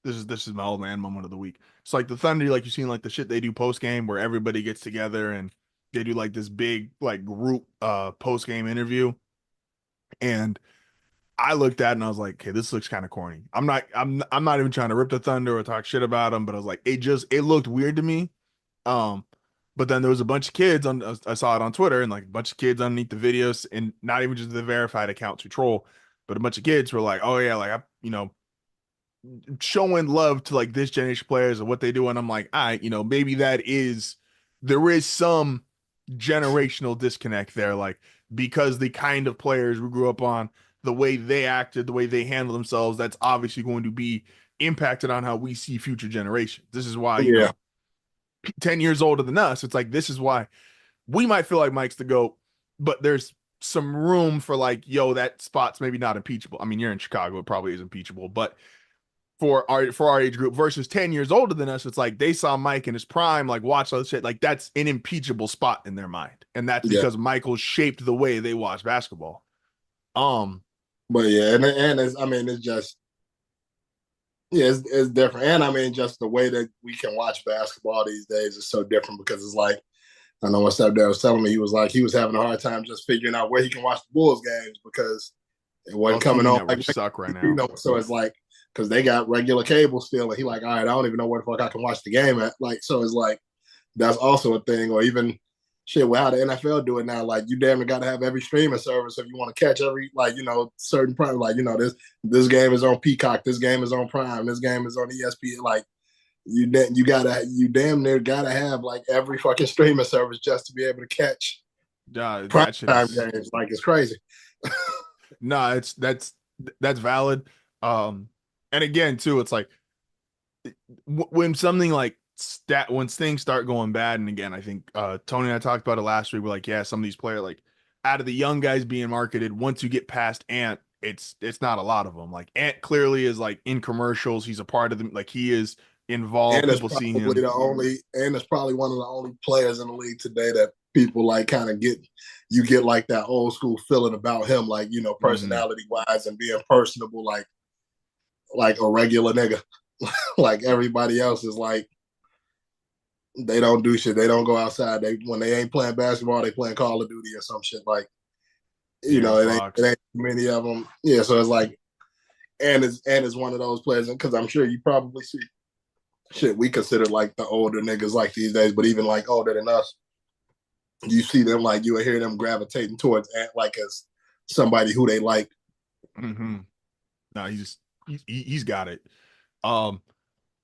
this is my old man moment of the week. It's like the Thunder, like you've seen like the shit they do post game where everybody gets together and they do like this big like group post game interview. And I looked at it and I was like, okay, this looks kind of corny. I'm not even trying to rip the Thunder or talk shit about them, but I was like, it looked weird to me. But then there was a bunch of kids I saw it on Twitter and like a bunch of kids underneath the videos and not even just the verified accounts who troll, but a bunch of kids were like, oh yeah, like showing love to like this generation players and what they do. And I'm like, maybe there is some generational disconnect there. Like, because the kind of players we grew up on, the way they acted, the way they handle themselves, that's obviously going to be impacted on how we see future generations. This is why, 10 years older than us, it's like, this is why we might feel like Mike's the GOAT, but there's some room for like, that spot's maybe not impeachable. I mean, you're in Chicago, it probably is impeachable, but for our age group versus 10 years older than us, it's like they saw Mike in his prime, like watch all this shit, like that's an impeachable spot in their mind. And that's because Michael shaped the way they watch basketball. But yeah, and it's just it's different. And I mean, just the way that we can watch basketball these days is so different because it's like, I know my stepdad was telling me, he was like, he was having a hard time just figuring out where he can watch the Bulls games because it wasn't coming on. Like, suck right now. So it's like, because they got regular cable still, and he like, all right, I don't even know where the fuck I can watch the game at. Like, so it's like, that's also a thing. Or even shit, with how the NFL do it now, like you damn near got to have every streaming service if you want to catch every, like, certain prime. Like, this game is on Peacock, this game is on Prime, this game is on ESPN. Like, you damn near gotta have like every fucking streaming service just to be able to catch prime time games. Like, it's crazy. No, that's valid. And again, too, it's like when something like when things start going bad, and again, I think Tony and I talked about it last week. We're like, yeah, some of these players, like out of the young guys being marketed, once you get past Ant, it's not a lot of them. Like Ant clearly is like in commercials. He's a part of them. Like he is involved. And it's People see probably him. and it's probably one of the only players in the league today that people like kind of get like that old school feeling about him, like, you know, personality wise and being personable, like a regular nigga. Like everybody else is like, they don't do shit. They don't go outside. When they ain't playing basketball, they playing Call of Duty or some shit. Like, you know, it ain't many of them. Yeah, so it's like, and it's one of those players, because I'm sure you probably see shit we consider like the older niggas like these days, but even like older than us, you see them, like you will hear them gravitating towards Ant like as somebody who they like. No, he's got it.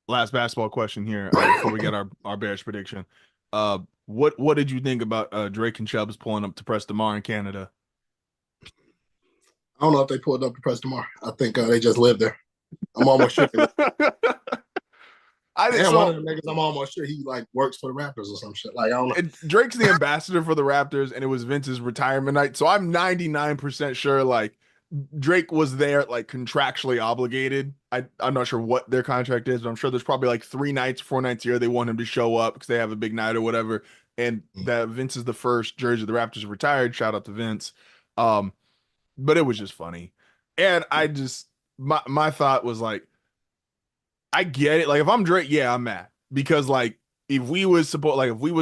Last basketball question here before we get our bearish prediction. What did you think about Drake and Chubbs pulling up to press DeMar in Canada? I don't know if they pulled up to press DeMar. I think they just lived there. I'm almost sure. One of the niggas, I'm almost sure he like works for the Raptors or some shit. Like, I don't know. Drake's the ambassador for the Raptors, and it was Vince's retirement night. So I'm 99% sure like Drake was there like contractually obligated. I'm not sure what their contract is, but I'm sure there's probably like 4 nights a year they want him to show up because they have a big night or whatever. And that Vince is the first jersey the Raptors retired. Shout out to Vince. But it was just funny. And I just my thought was like, I get it. Like if I'm Drake, yeah, I'm mad because like if we was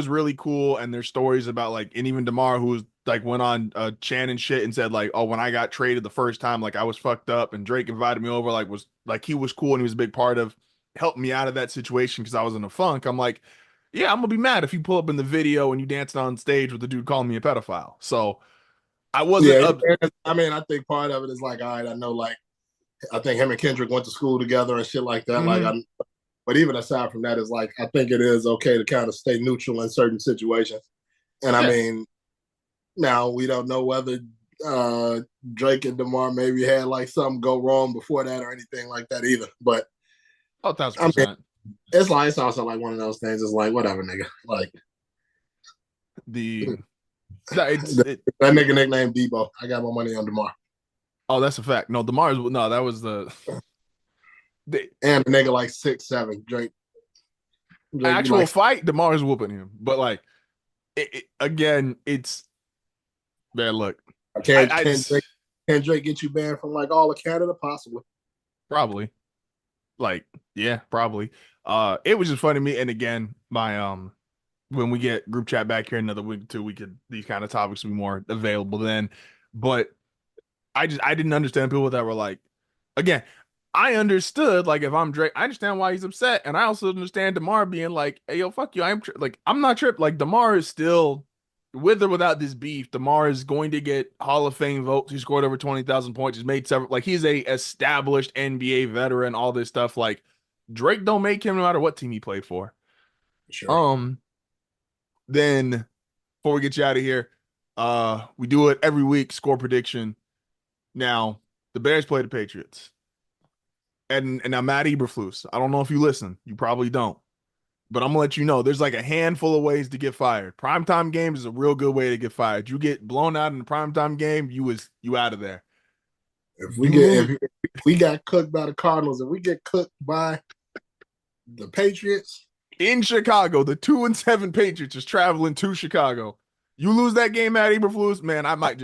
really cool and there's stories about like, and even DeMar who was like went on Chan and shit and said like, oh, when I got traded the first time, like I was fucked up and Drake invited me over, like was like he was cool and he was a big part of helping me out of that situation because I was in a funk. I'm like, yeah, I'm gonna be mad if you pull up in the video and you dancing on stage with the dude calling me a pedophile. So I wasn't. I mean, I think part of it is like, all right, I know, like I think him and Kendrick went to school together and shit like that. Like, but even aside from that, is like I think it is okay to kind of stay neutral in certain situations. And I mean, now we don't know whether Drake and DeMar maybe had like something go wrong before that or anything like that either. But 1,000%. I mean, it's also like one of those things. It's like whatever, nigga. Like that nigga nicknamed Debo. I got my money on DeMar. Oh, that's a fact. No, that was the and the nigga like 6'7", Drake actual like, fight. DeMar's whooping him, but like again, it's bad luck. Can Drake get you banned from like all of Canada? Possibly. Probably. Like, yeah, probably. It was just funny to me. And again, my when we get group chat back here another week or two, these kind of topics will be more available then. But I didn't understand people that were like, again, I understood like if I'm Drake, I understand why he's upset, and I also understand DeMar being like, "Hey, yo, fuck you." I'm not tripped. Like DeMar is still, with or without this beef, DeMar is going to get Hall of Fame votes. He scored over 20,000 points. He's made several. Like he's a established NBA veteran. All this stuff. Like Drake don't make him no matter what team he played for. Sure. Then before we get you out of here, we do it every week. Score prediction. Now the Bears play the Patriots. And now Matt Eberflus, I don't know if you listen. You probably don't. But I'm going to let you know, there's like a handful of ways to get fired. Primetime games is a real good way to get fired. You get blown out in the primetime game, you out of there. If we got cooked by the Cardinals, if we get cooked by the Patriots. In Chicago, the 2-7 Patriots is traveling to Chicago. You lose that game, Matt Eberflus, man, I might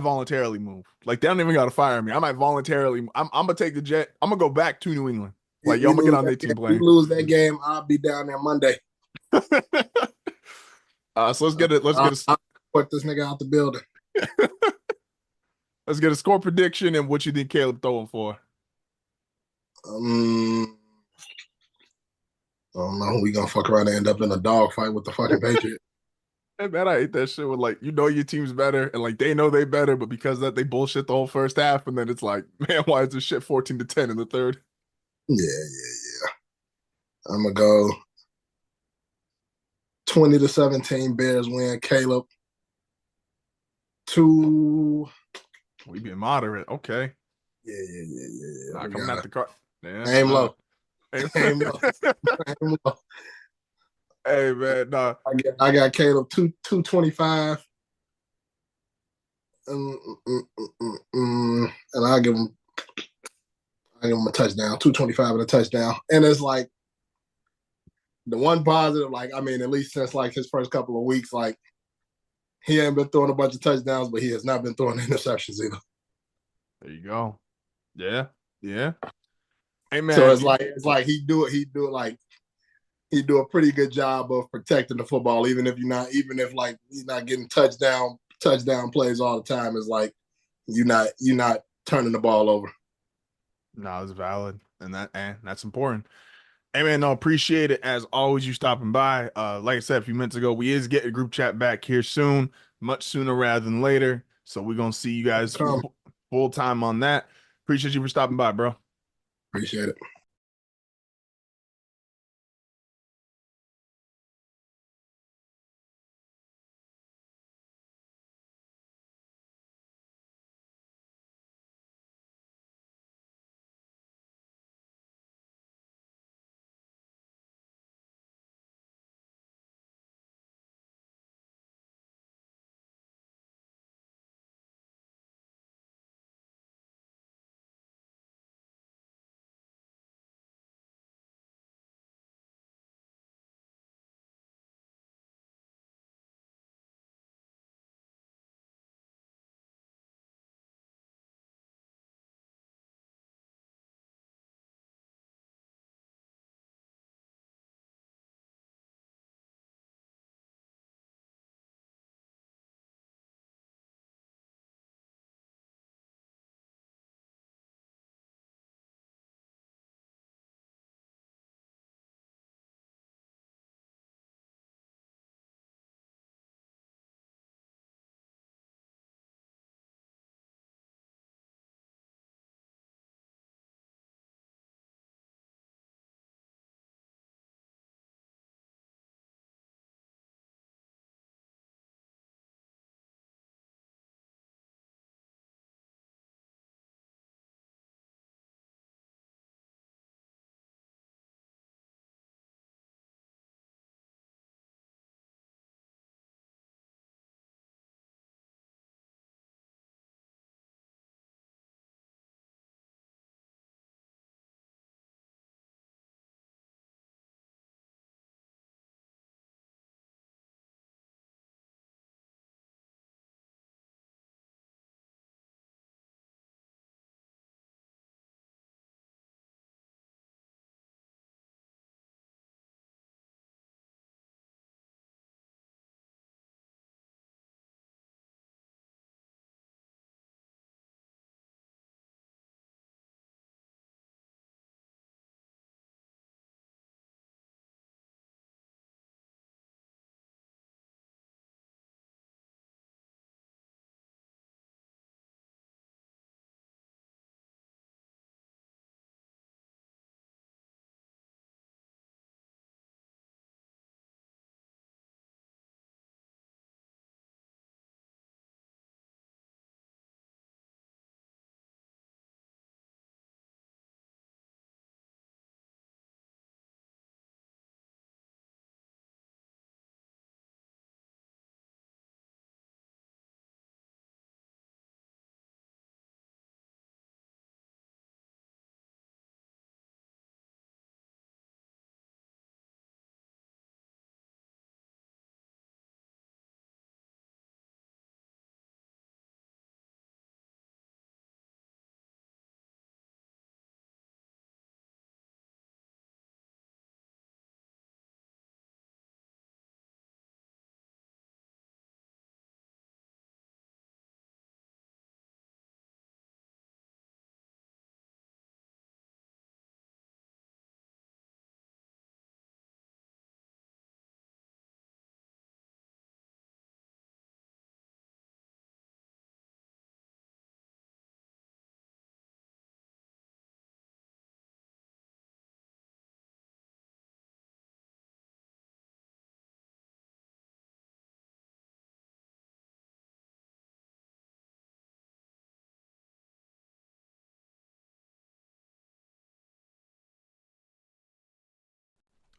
voluntarily move. Like, they don't even got to fire me. I might voluntarily, I'm going to take the jet. I'm going to go back to New England. Like, yo, I'm going to get on their team playing. If we lose that game, I'll be down there Monday. So let's get I'll put this nigga out the building. Let's get a score prediction and what you think Caleb throwing for. I don't know. We gonna fuck around and end up in a dog fight with the fucking Patriots. Hey man, I hate that shit with like, you know your team's better and like they know they better, but because that they bullshit the whole first half and then it's like, man, why is this shit 14-10 in the third? Yeah. I'm gonna go 20-17 Bears win. Caleb 2. We being moderate, okay. Yeah. Nah, coming out the car. Aim low. Aim low. Hey man, nah. I got Caleb 225. And I'll give him a touchdown, 225 and a touchdown. And it's like the one positive, like, I mean, at least since like his first couple of weeks, like he ain't been throwing a bunch of touchdowns, but he has not been throwing interceptions either. There you go. Yeah. Hey man. So it's like he do a pretty good job of protecting the football, even if like he's not getting touchdown plays all the time. It's like you're not turning the ball over. No, it's valid, and that's important. Hey man, no, appreciate it as always. You stopping by. Like I said a few minutes ago, we is getting a group chat back here soon, much sooner rather than later. So we're gonna see you guys full time on that. Appreciate you for stopping by, bro. Appreciate it.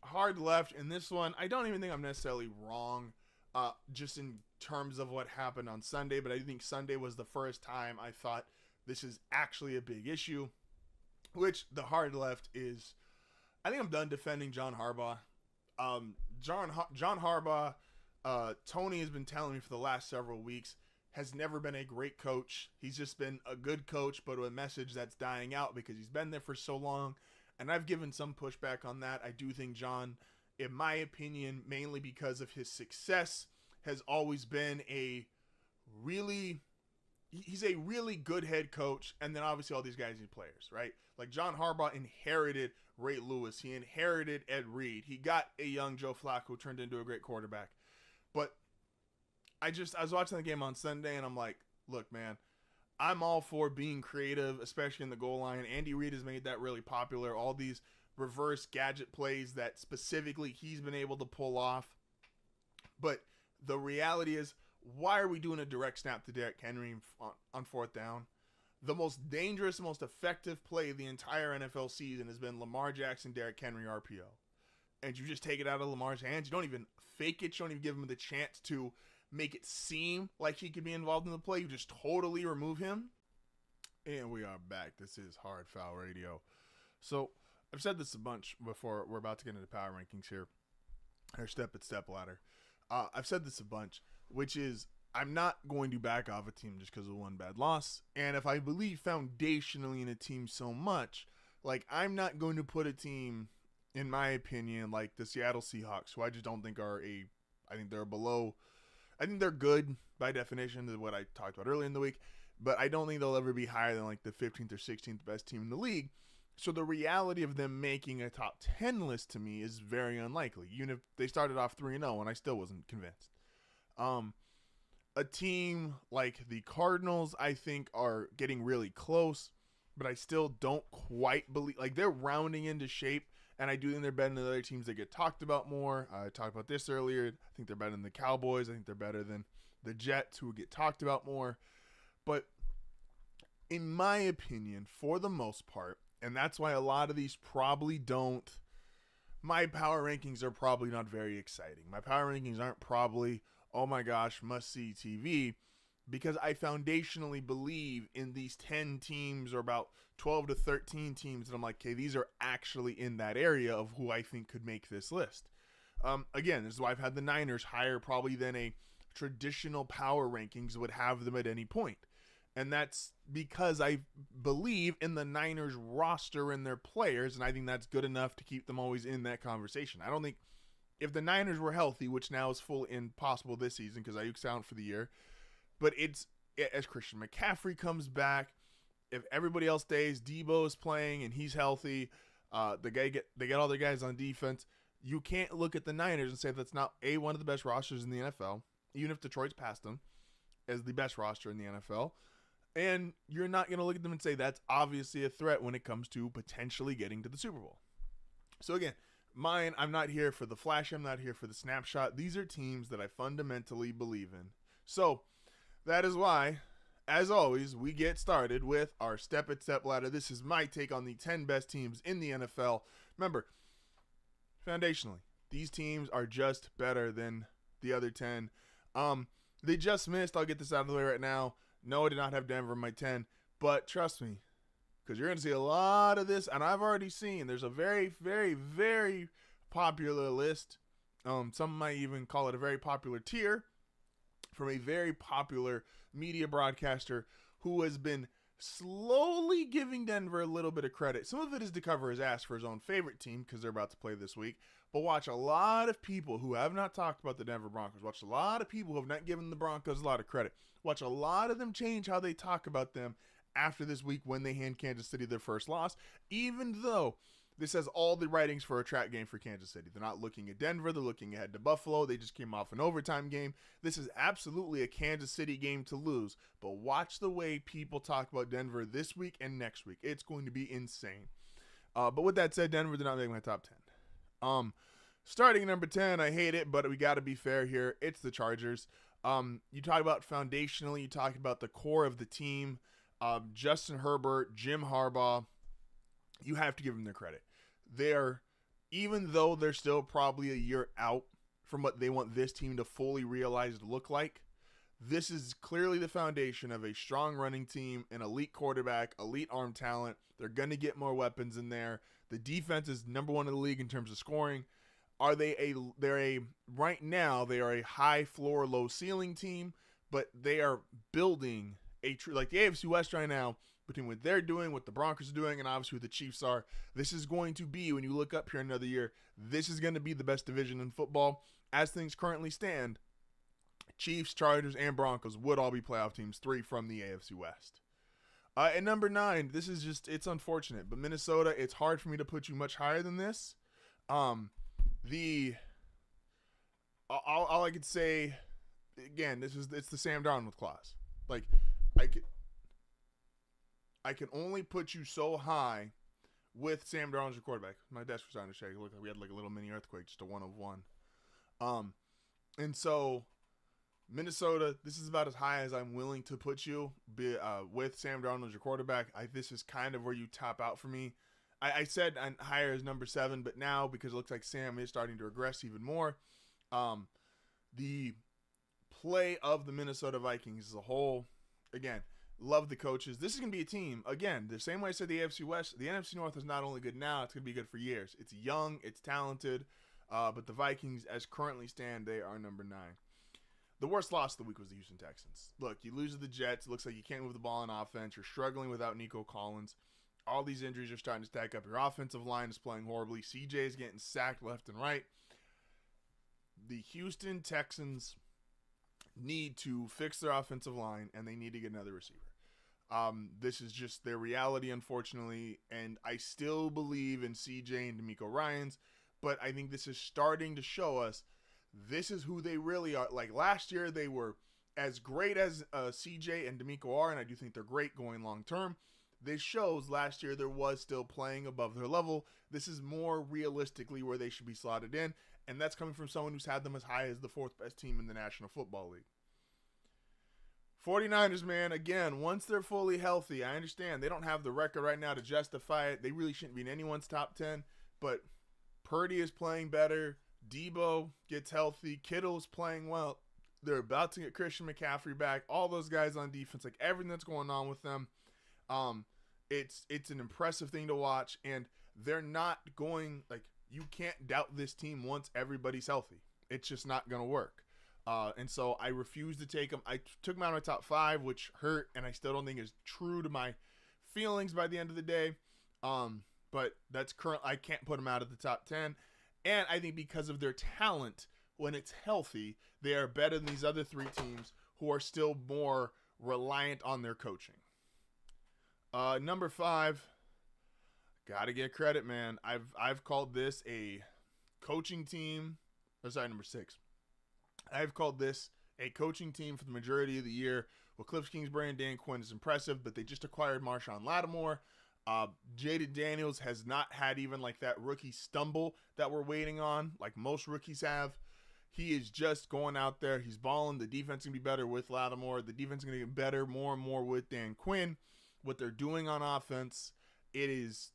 Hard left in this one. I don't even think I'm necessarily wrong. Just in terms of what happened on Sunday, but I think Sunday was the first time I thought this is actually a big issue, which the hard left is, I think I'm done defending John Harbaugh. John Harbaugh, Tony has been telling me for the last several weeks, has never been a great coach. He's just been a good coach, but a message that's dying out because he's been there for so long. And I've given some pushback on that. I do think John, in my opinion, mainly because of his success, has always been he's a really good head coach. And then obviously all these guys need players, right? Like John Harbaugh inherited Ray Lewis. He inherited Ed Reed. He got a young Joe Flacco who turned into a great quarterback. But I was watching the game on Sunday and I'm like, look, man, I'm all for being creative, especially in the goal line. Andy Reid has made that really popular. All these reverse gadget plays that specifically he's been able to pull off. But the reality is, why are we doing a direct snap to Derrick Henry on fourth down? The most dangerous, most effective play of the entire NFL season has been Lamar Jackson, Derrick Henry RPO. And you just take it out of Lamar's hands. You don't even fake it. You don't even give him the chance to make it seem like he could be involved in the play. You just totally remove him. And we are back. This is HardFoul Radio. So I've said this a bunch before. We're about to get into power rankings here. Our step ladder. I've said this a bunch, which is I'm not going to back off a team just because of one bad loss. And if I believe foundationally in a team so much, like I'm not going to put a team, in my opinion, like the Seattle Seahawks, who I just don't think I think they're below. I think they're good by definition of what I talked about earlier in the week, but I don't think they'll ever be higher than like the 15th or 16th best team in the league. So the reality of them making a top 10 list to me is very unlikely. Even if they started off 3-0 and I still wasn't convinced. A team like the Cardinals, I think, are getting really close, but I still don't quite believe, like they're rounding into shape. And I do think they're better than the other teams that get talked about more. I talked about this earlier. I think they're better than the Cowboys. I think they're better than the Jets, who get talked about more. But in my opinion, for the most part, and that's why a lot of these probably don't, my power rankings are probably not very exciting. My power rankings aren't probably, oh my gosh, must-see TV, because I foundationally believe in these 10 teams or about 12 to 13 teams that I'm like, okay, these are actually in that area of who I think could make this list. Again, this is why I've had the Niners higher probably than a traditional power rankings would have them at any point. And that's because I believe in the Niners roster and their players, and I think that's good enough to keep them always in that conversation. I don't think if the Niners were healthy, which now is full impossible this season because Ayuk's out for the year, but it's as Christian McCaffrey comes back, if everybody else stays, Debo is playing and he's healthy, they get all their guys on defense. You can't look at the Niners and say that's not one of the best rosters in the NFL, even if Detroit's passed them as the best roster in the NFL. And you're not going to look at them and say that's obviously a threat when it comes to potentially getting to the Super Bowl. So again, I'm not here for the flash. I'm not here for the snapshot. These are teams that I fundamentally believe in. So that is why, as always, we get started with our step-at-step ladder. This is my take on the 10 best teams in the NFL. Remember, foundationally, these teams are just better than the other 10. They just missed. I'll get this out of the way right now. No, I did not have Denver in my 10, but trust me, because you're going to see a lot of this, and I've already seen there's a very, very, very popular list. Some might even call it a very popular tier from a very popular media broadcaster who has been slowly giving Denver a little bit of credit. Some of it is to cover his ass for his own favorite team because they're about to play this week. But watch a lot of people who have not talked about the Denver Broncos. Watch a lot of people who have not given the Broncos a lot of credit. Watch a lot of them change how they talk about them after this week when they hand Kansas City their first loss, even though this has all the writings for a trap game for Kansas City. They're not looking at Denver. They're looking ahead to Buffalo. They just came off an overtime game. This is absolutely a Kansas City game to lose. But watch the way people talk about Denver this week and next week. It's going to be insane. But with that said, Denver did not make my top 10. Starting at number 10, I hate it, but we got to be fair here. It's the Chargers. You talk about foundationally. You talk about the core of the team. Justin Herbert, Jim Harbaugh. You have to give them their credit. Even though they're still probably a year out from what they want this team to fully realize to look like, This is clearly the foundation of a strong running team, an elite quarterback, elite arm talent. They're going to get more weapons in there. The defense is number one in the league in terms of scoring. Right now, they are a high floor, low ceiling team, but they are building like the AFC West right now, between what they're doing, what the Broncos are doing, and obviously what the Chiefs are. This is going to be, when you look up here another year, this is going to be the best division in football. As things currently stand, Chiefs, Chargers, and Broncos would all be playoff teams, 3 from the AFC West. At number 9, this is just, it's unfortunate, but Minnesota, it's hard for me to put you much higher than this. All I could say, again, it's the Sam Darnold clause. Like, I can only put you so high with Sam Darnold as your quarterback. My desk was starting to shake. It looked like we had like a little mini earthquake, just a 1 of 1. And so Minnesota, this is about as high as I'm willing to put you with Sam Darnold as your quarterback. This is kind of where you top out for me. I said higher as number 7, but now because it looks like Sam is starting to regress even more, the play of the Minnesota Vikings as a whole, again, love the coaches. This is going to be a team, again, the same way I said the AFC West, the NFC North is not only good now, it's going to be good for years. It's young, it's talented, but the Vikings, as currently stand, they are number 9. The worst loss of the week was the Houston Texans. Look, you lose to the Jets. It looks like you can't move the ball on offense. You're struggling without Nico Collins. All these injuries are starting to stack up. Your offensive line is playing horribly. CJ is getting sacked left and right. The Houston Texans need to fix their offensive line, and they need to get another receiver. This is just their reality, unfortunately, and I still believe in CJ and DeMeco Ryans, but I think this is starting to show us this is who they really are. Like last year, they were as great as CJ and DeMeco are, and I do think they're great going long term. This shows last year there was still playing above their level. This is more realistically where they should be slotted in, and that's coming from someone who's had them as high as the 4th best team in the National Football League. 49ers, man, again, once they're fully healthy, I understand they don't have the record right now to justify it. They really shouldn't be in anyone's top 10, but Purdy is playing better. Debo gets healthy. Kittle's playing well. They're about to get Christian McCaffrey back. All those guys on defense, like everything that's going on with them, it's an impressive thing to watch, and they're not going, like, you can't doubt this team once everybody's healthy. It's just not going to work. And so I refuse to take them. I took them out of my top 5, which hurt, and I still don't think is true to my feelings by the end of the day. But that's current. I can't put them out of the top 10. And I think because of their talent, when it's healthy, they are better than these other 3 teams who are still more reliant on their coaching. Number 5, gotta get credit, man. I've called this a coaching team. Number 6. I've called this a coaching team for the majority of the year. Well, Cliff Kingsbury and Dan Quinn is impressive, but they just acquired Marshawn Lattimore. Jaden Daniels has not had even like that rookie stumble that we're waiting on, like most rookies have. He is just going out there. He's balling. The defense is going to be better with Lattimore. The defense is going to get better more and more with Dan Quinn. What they're doing on offense, it is.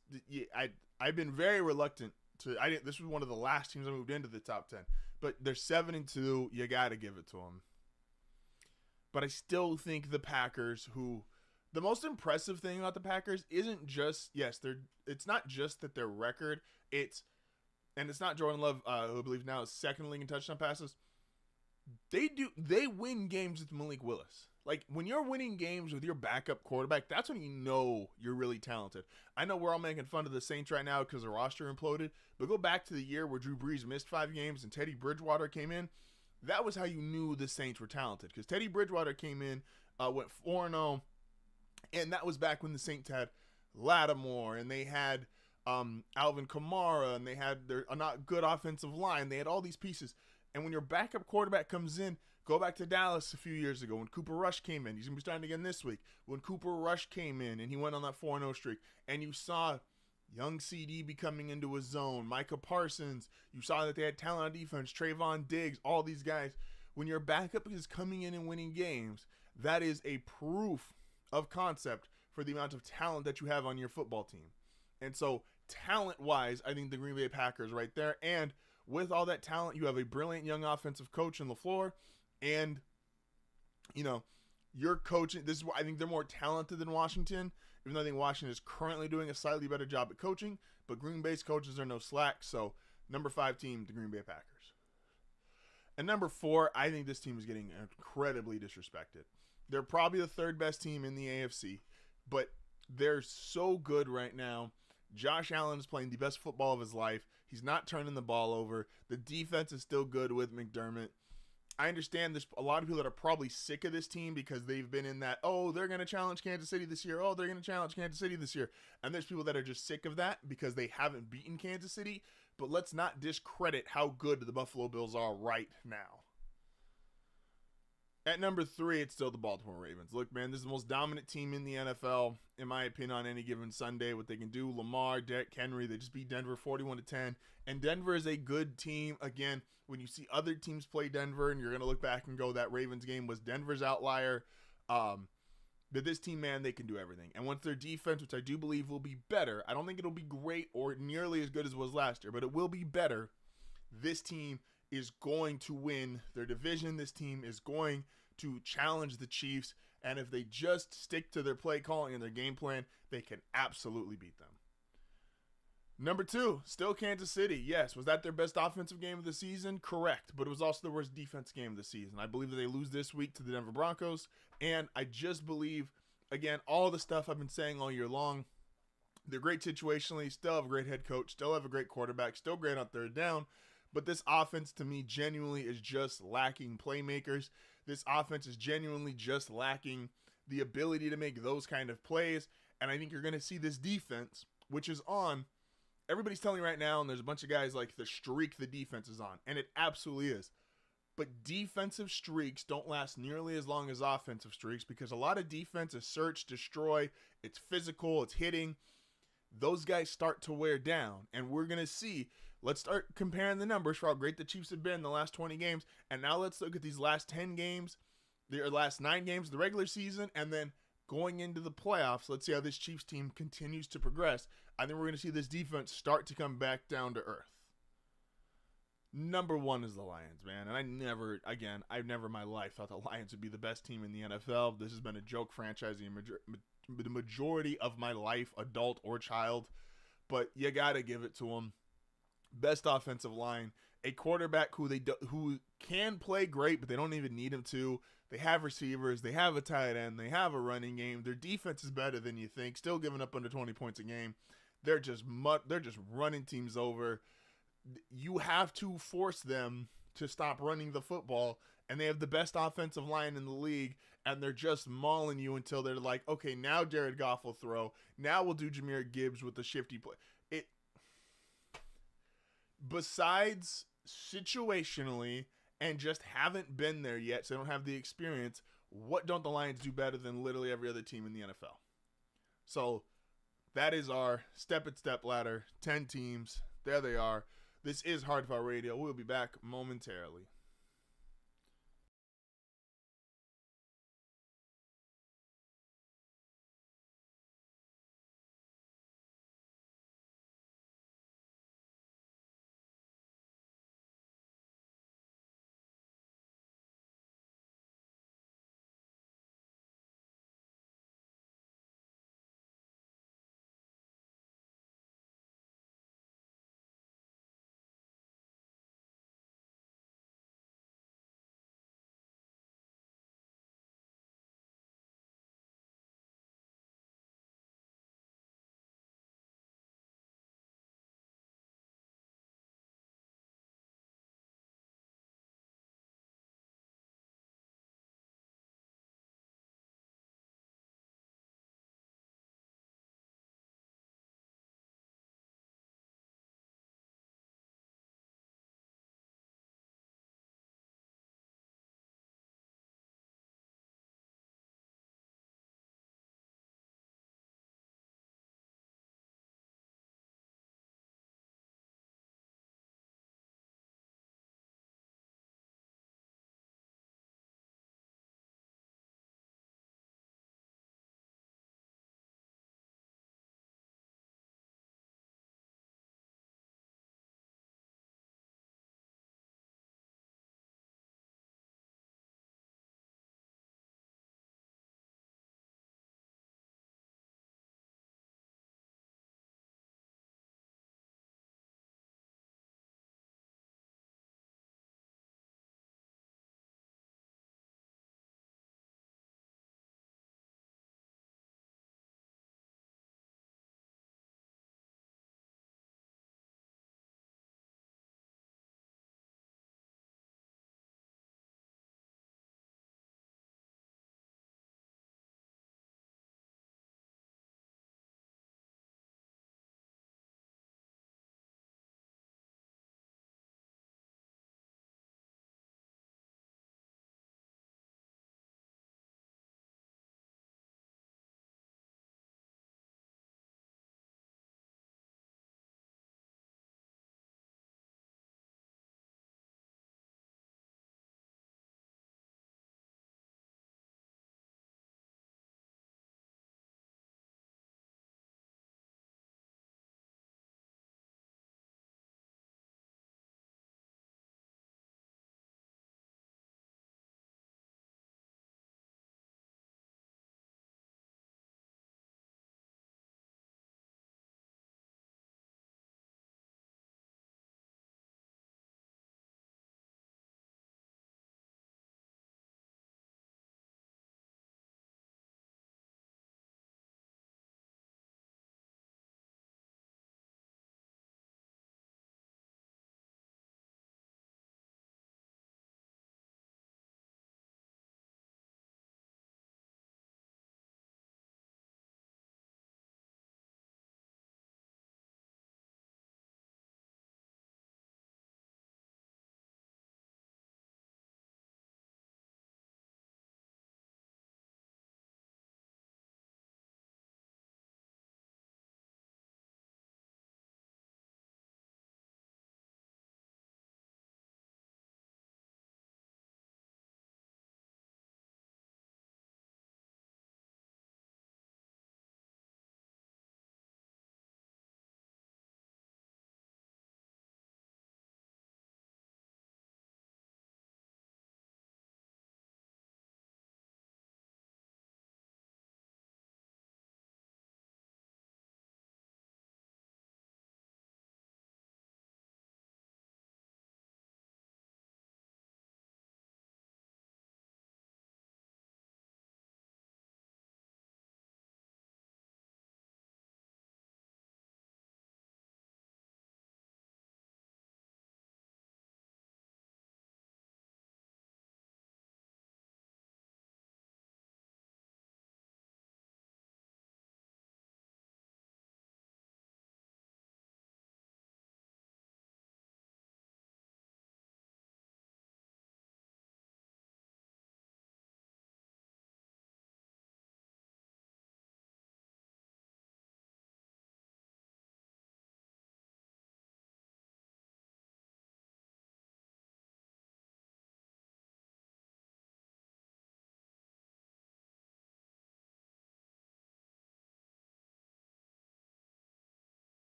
I've been very reluctant to. This was one of the last teams I moved into the top 10, but they're 7-2. You got to give it to them. But I still think the Packers, who. The most impressive thing about the Packers isn't just, it's not just that their record, it's not Jordan Love, who I believe now is second in league in touchdown passes. They win games with Malik Willis. Like, when you're winning games with your backup quarterback, that's when you know you're really talented. I know we're all making fun of the Saints right now because the roster imploded, but go back to the year where Drew Brees missed 5 games and Teddy Bridgewater came in. That was how you knew the Saints were talented, because Teddy Bridgewater came in, went 4-0, and that was back when the Saints had Lattimore, and they had Alvin Kamara, and they had their not good offensive line. They had all these pieces. And when your backup quarterback comes in, go back to Dallas a few years ago when Cooper Rush came in. He's going to be starting again this week. When Cooper Rush came in and he went on that 4-0 streak, and you saw young CD be coming into his zone, Micah Parsons, you saw that they had talent on defense, Trayvon Diggs, all these guys. When your backup is coming in and winning games, that is a proof of concept for the amount of talent that you have on your football team. And so talent-wise, I think the Green Bay Packers right there. And with all that talent, you have a brilliant young offensive coach in LaFleur, and you know, you're coaching. This is why I think they're more talented than Washington, even though I think Washington is currently doing a slightly better job at coaching. But Green Bay's coaches are no slack. So number 5 team, the Green Bay Packers. And number 4, I think this team is getting incredibly disrespected. They're probably the 3rd best team in the AFC, but they're so good right now. Josh Allen is playing the best football of his life. He's not turning the ball over. The defense is still good with McDermott. I understand there's a lot of people that are probably sick of this team because they've been in that, oh, they're going to challenge Kansas City this year. Oh, they're going to challenge Kansas City this year. And there's people that are just sick of that because they haven't beaten Kansas City. But let's not discredit how good the Buffalo Bills are right now. At number 3, it's still the Baltimore Ravens. Look, man, this is the most dominant team in the NFL, in my opinion, on any given Sunday. What they can do, Lamar, Derrick Henry, they just beat Denver 41-10. And Denver is a good team. Again, when you see other teams play Denver, and you're going to look back and go, that Ravens game was Denver's outlier. But this team, man, they can do everything. And once their defense, which I do believe will be better, I don't think it'll be great or nearly as good as it was last year, but it will be better. This team is going to win their division. This team is going to challenge the Chiefs. And if they just stick to their play calling and their game plan, they can absolutely beat them. Number 2, still Kansas City. Yes, was that their best offensive game of the season? Correct, but it was also the worst defense game of the season. I believe that they lose this week to the Denver Broncos, and I just believe, again, all the stuff I've been saying all year long, they're great situationally, still have a great head coach, still have a great quarterback, still great on third down, but this offense, to me, genuinely is just lacking playmakers. This offense is genuinely just lacking the ability to make those kind of plays, and I think you're going to see this defense, which is on. Everybody's telling me right now, and there's a bunch of guys like the streak the defense is on, and it absolutely is. But defensive streaks don't last nearly as long as offensive streaks because a lot of defense is search, destroy, it's physical, it's hitting. Those guys start to wear down, and we're going to see. Let's start comparing the numbers for how great the Chiefs have been in the last 20 games, and now let's look at these last 10 games, their last 9 games of the regular season, and then going into the playoffs. Let's see how this Chiefs team continues to progress. I think we're going to see this defense start to come back down to earth. Number 1 is the Lions, man. And I've never in my life thought the Lions would be the best team in the NFL. This has been a joke franchise the majority of my life, adult or child. But you got to give it to them. Best offensive line. A quarterback who can play great, but they don't even need him to. They have receivers. They have a tight end. They have a running game. Their defense is better than you think. Still giving up under 20 points a game. They're just running teams over. You have to force them to stop running the football, and they have the best offensive line in the league, and they're just mauling you until they're like, okay, now Jared Goff will throw. Now we'll do Jahmyr Gibbs with the shifty play. Besides situationally and just haven't been there yet, so they don't have the experience, what don't the Lions do better than literally every other team in the NFL? So that is our step-at-step ladder, 10 teams. There they are. This is HardFoul Radio. We'll be back momentarily.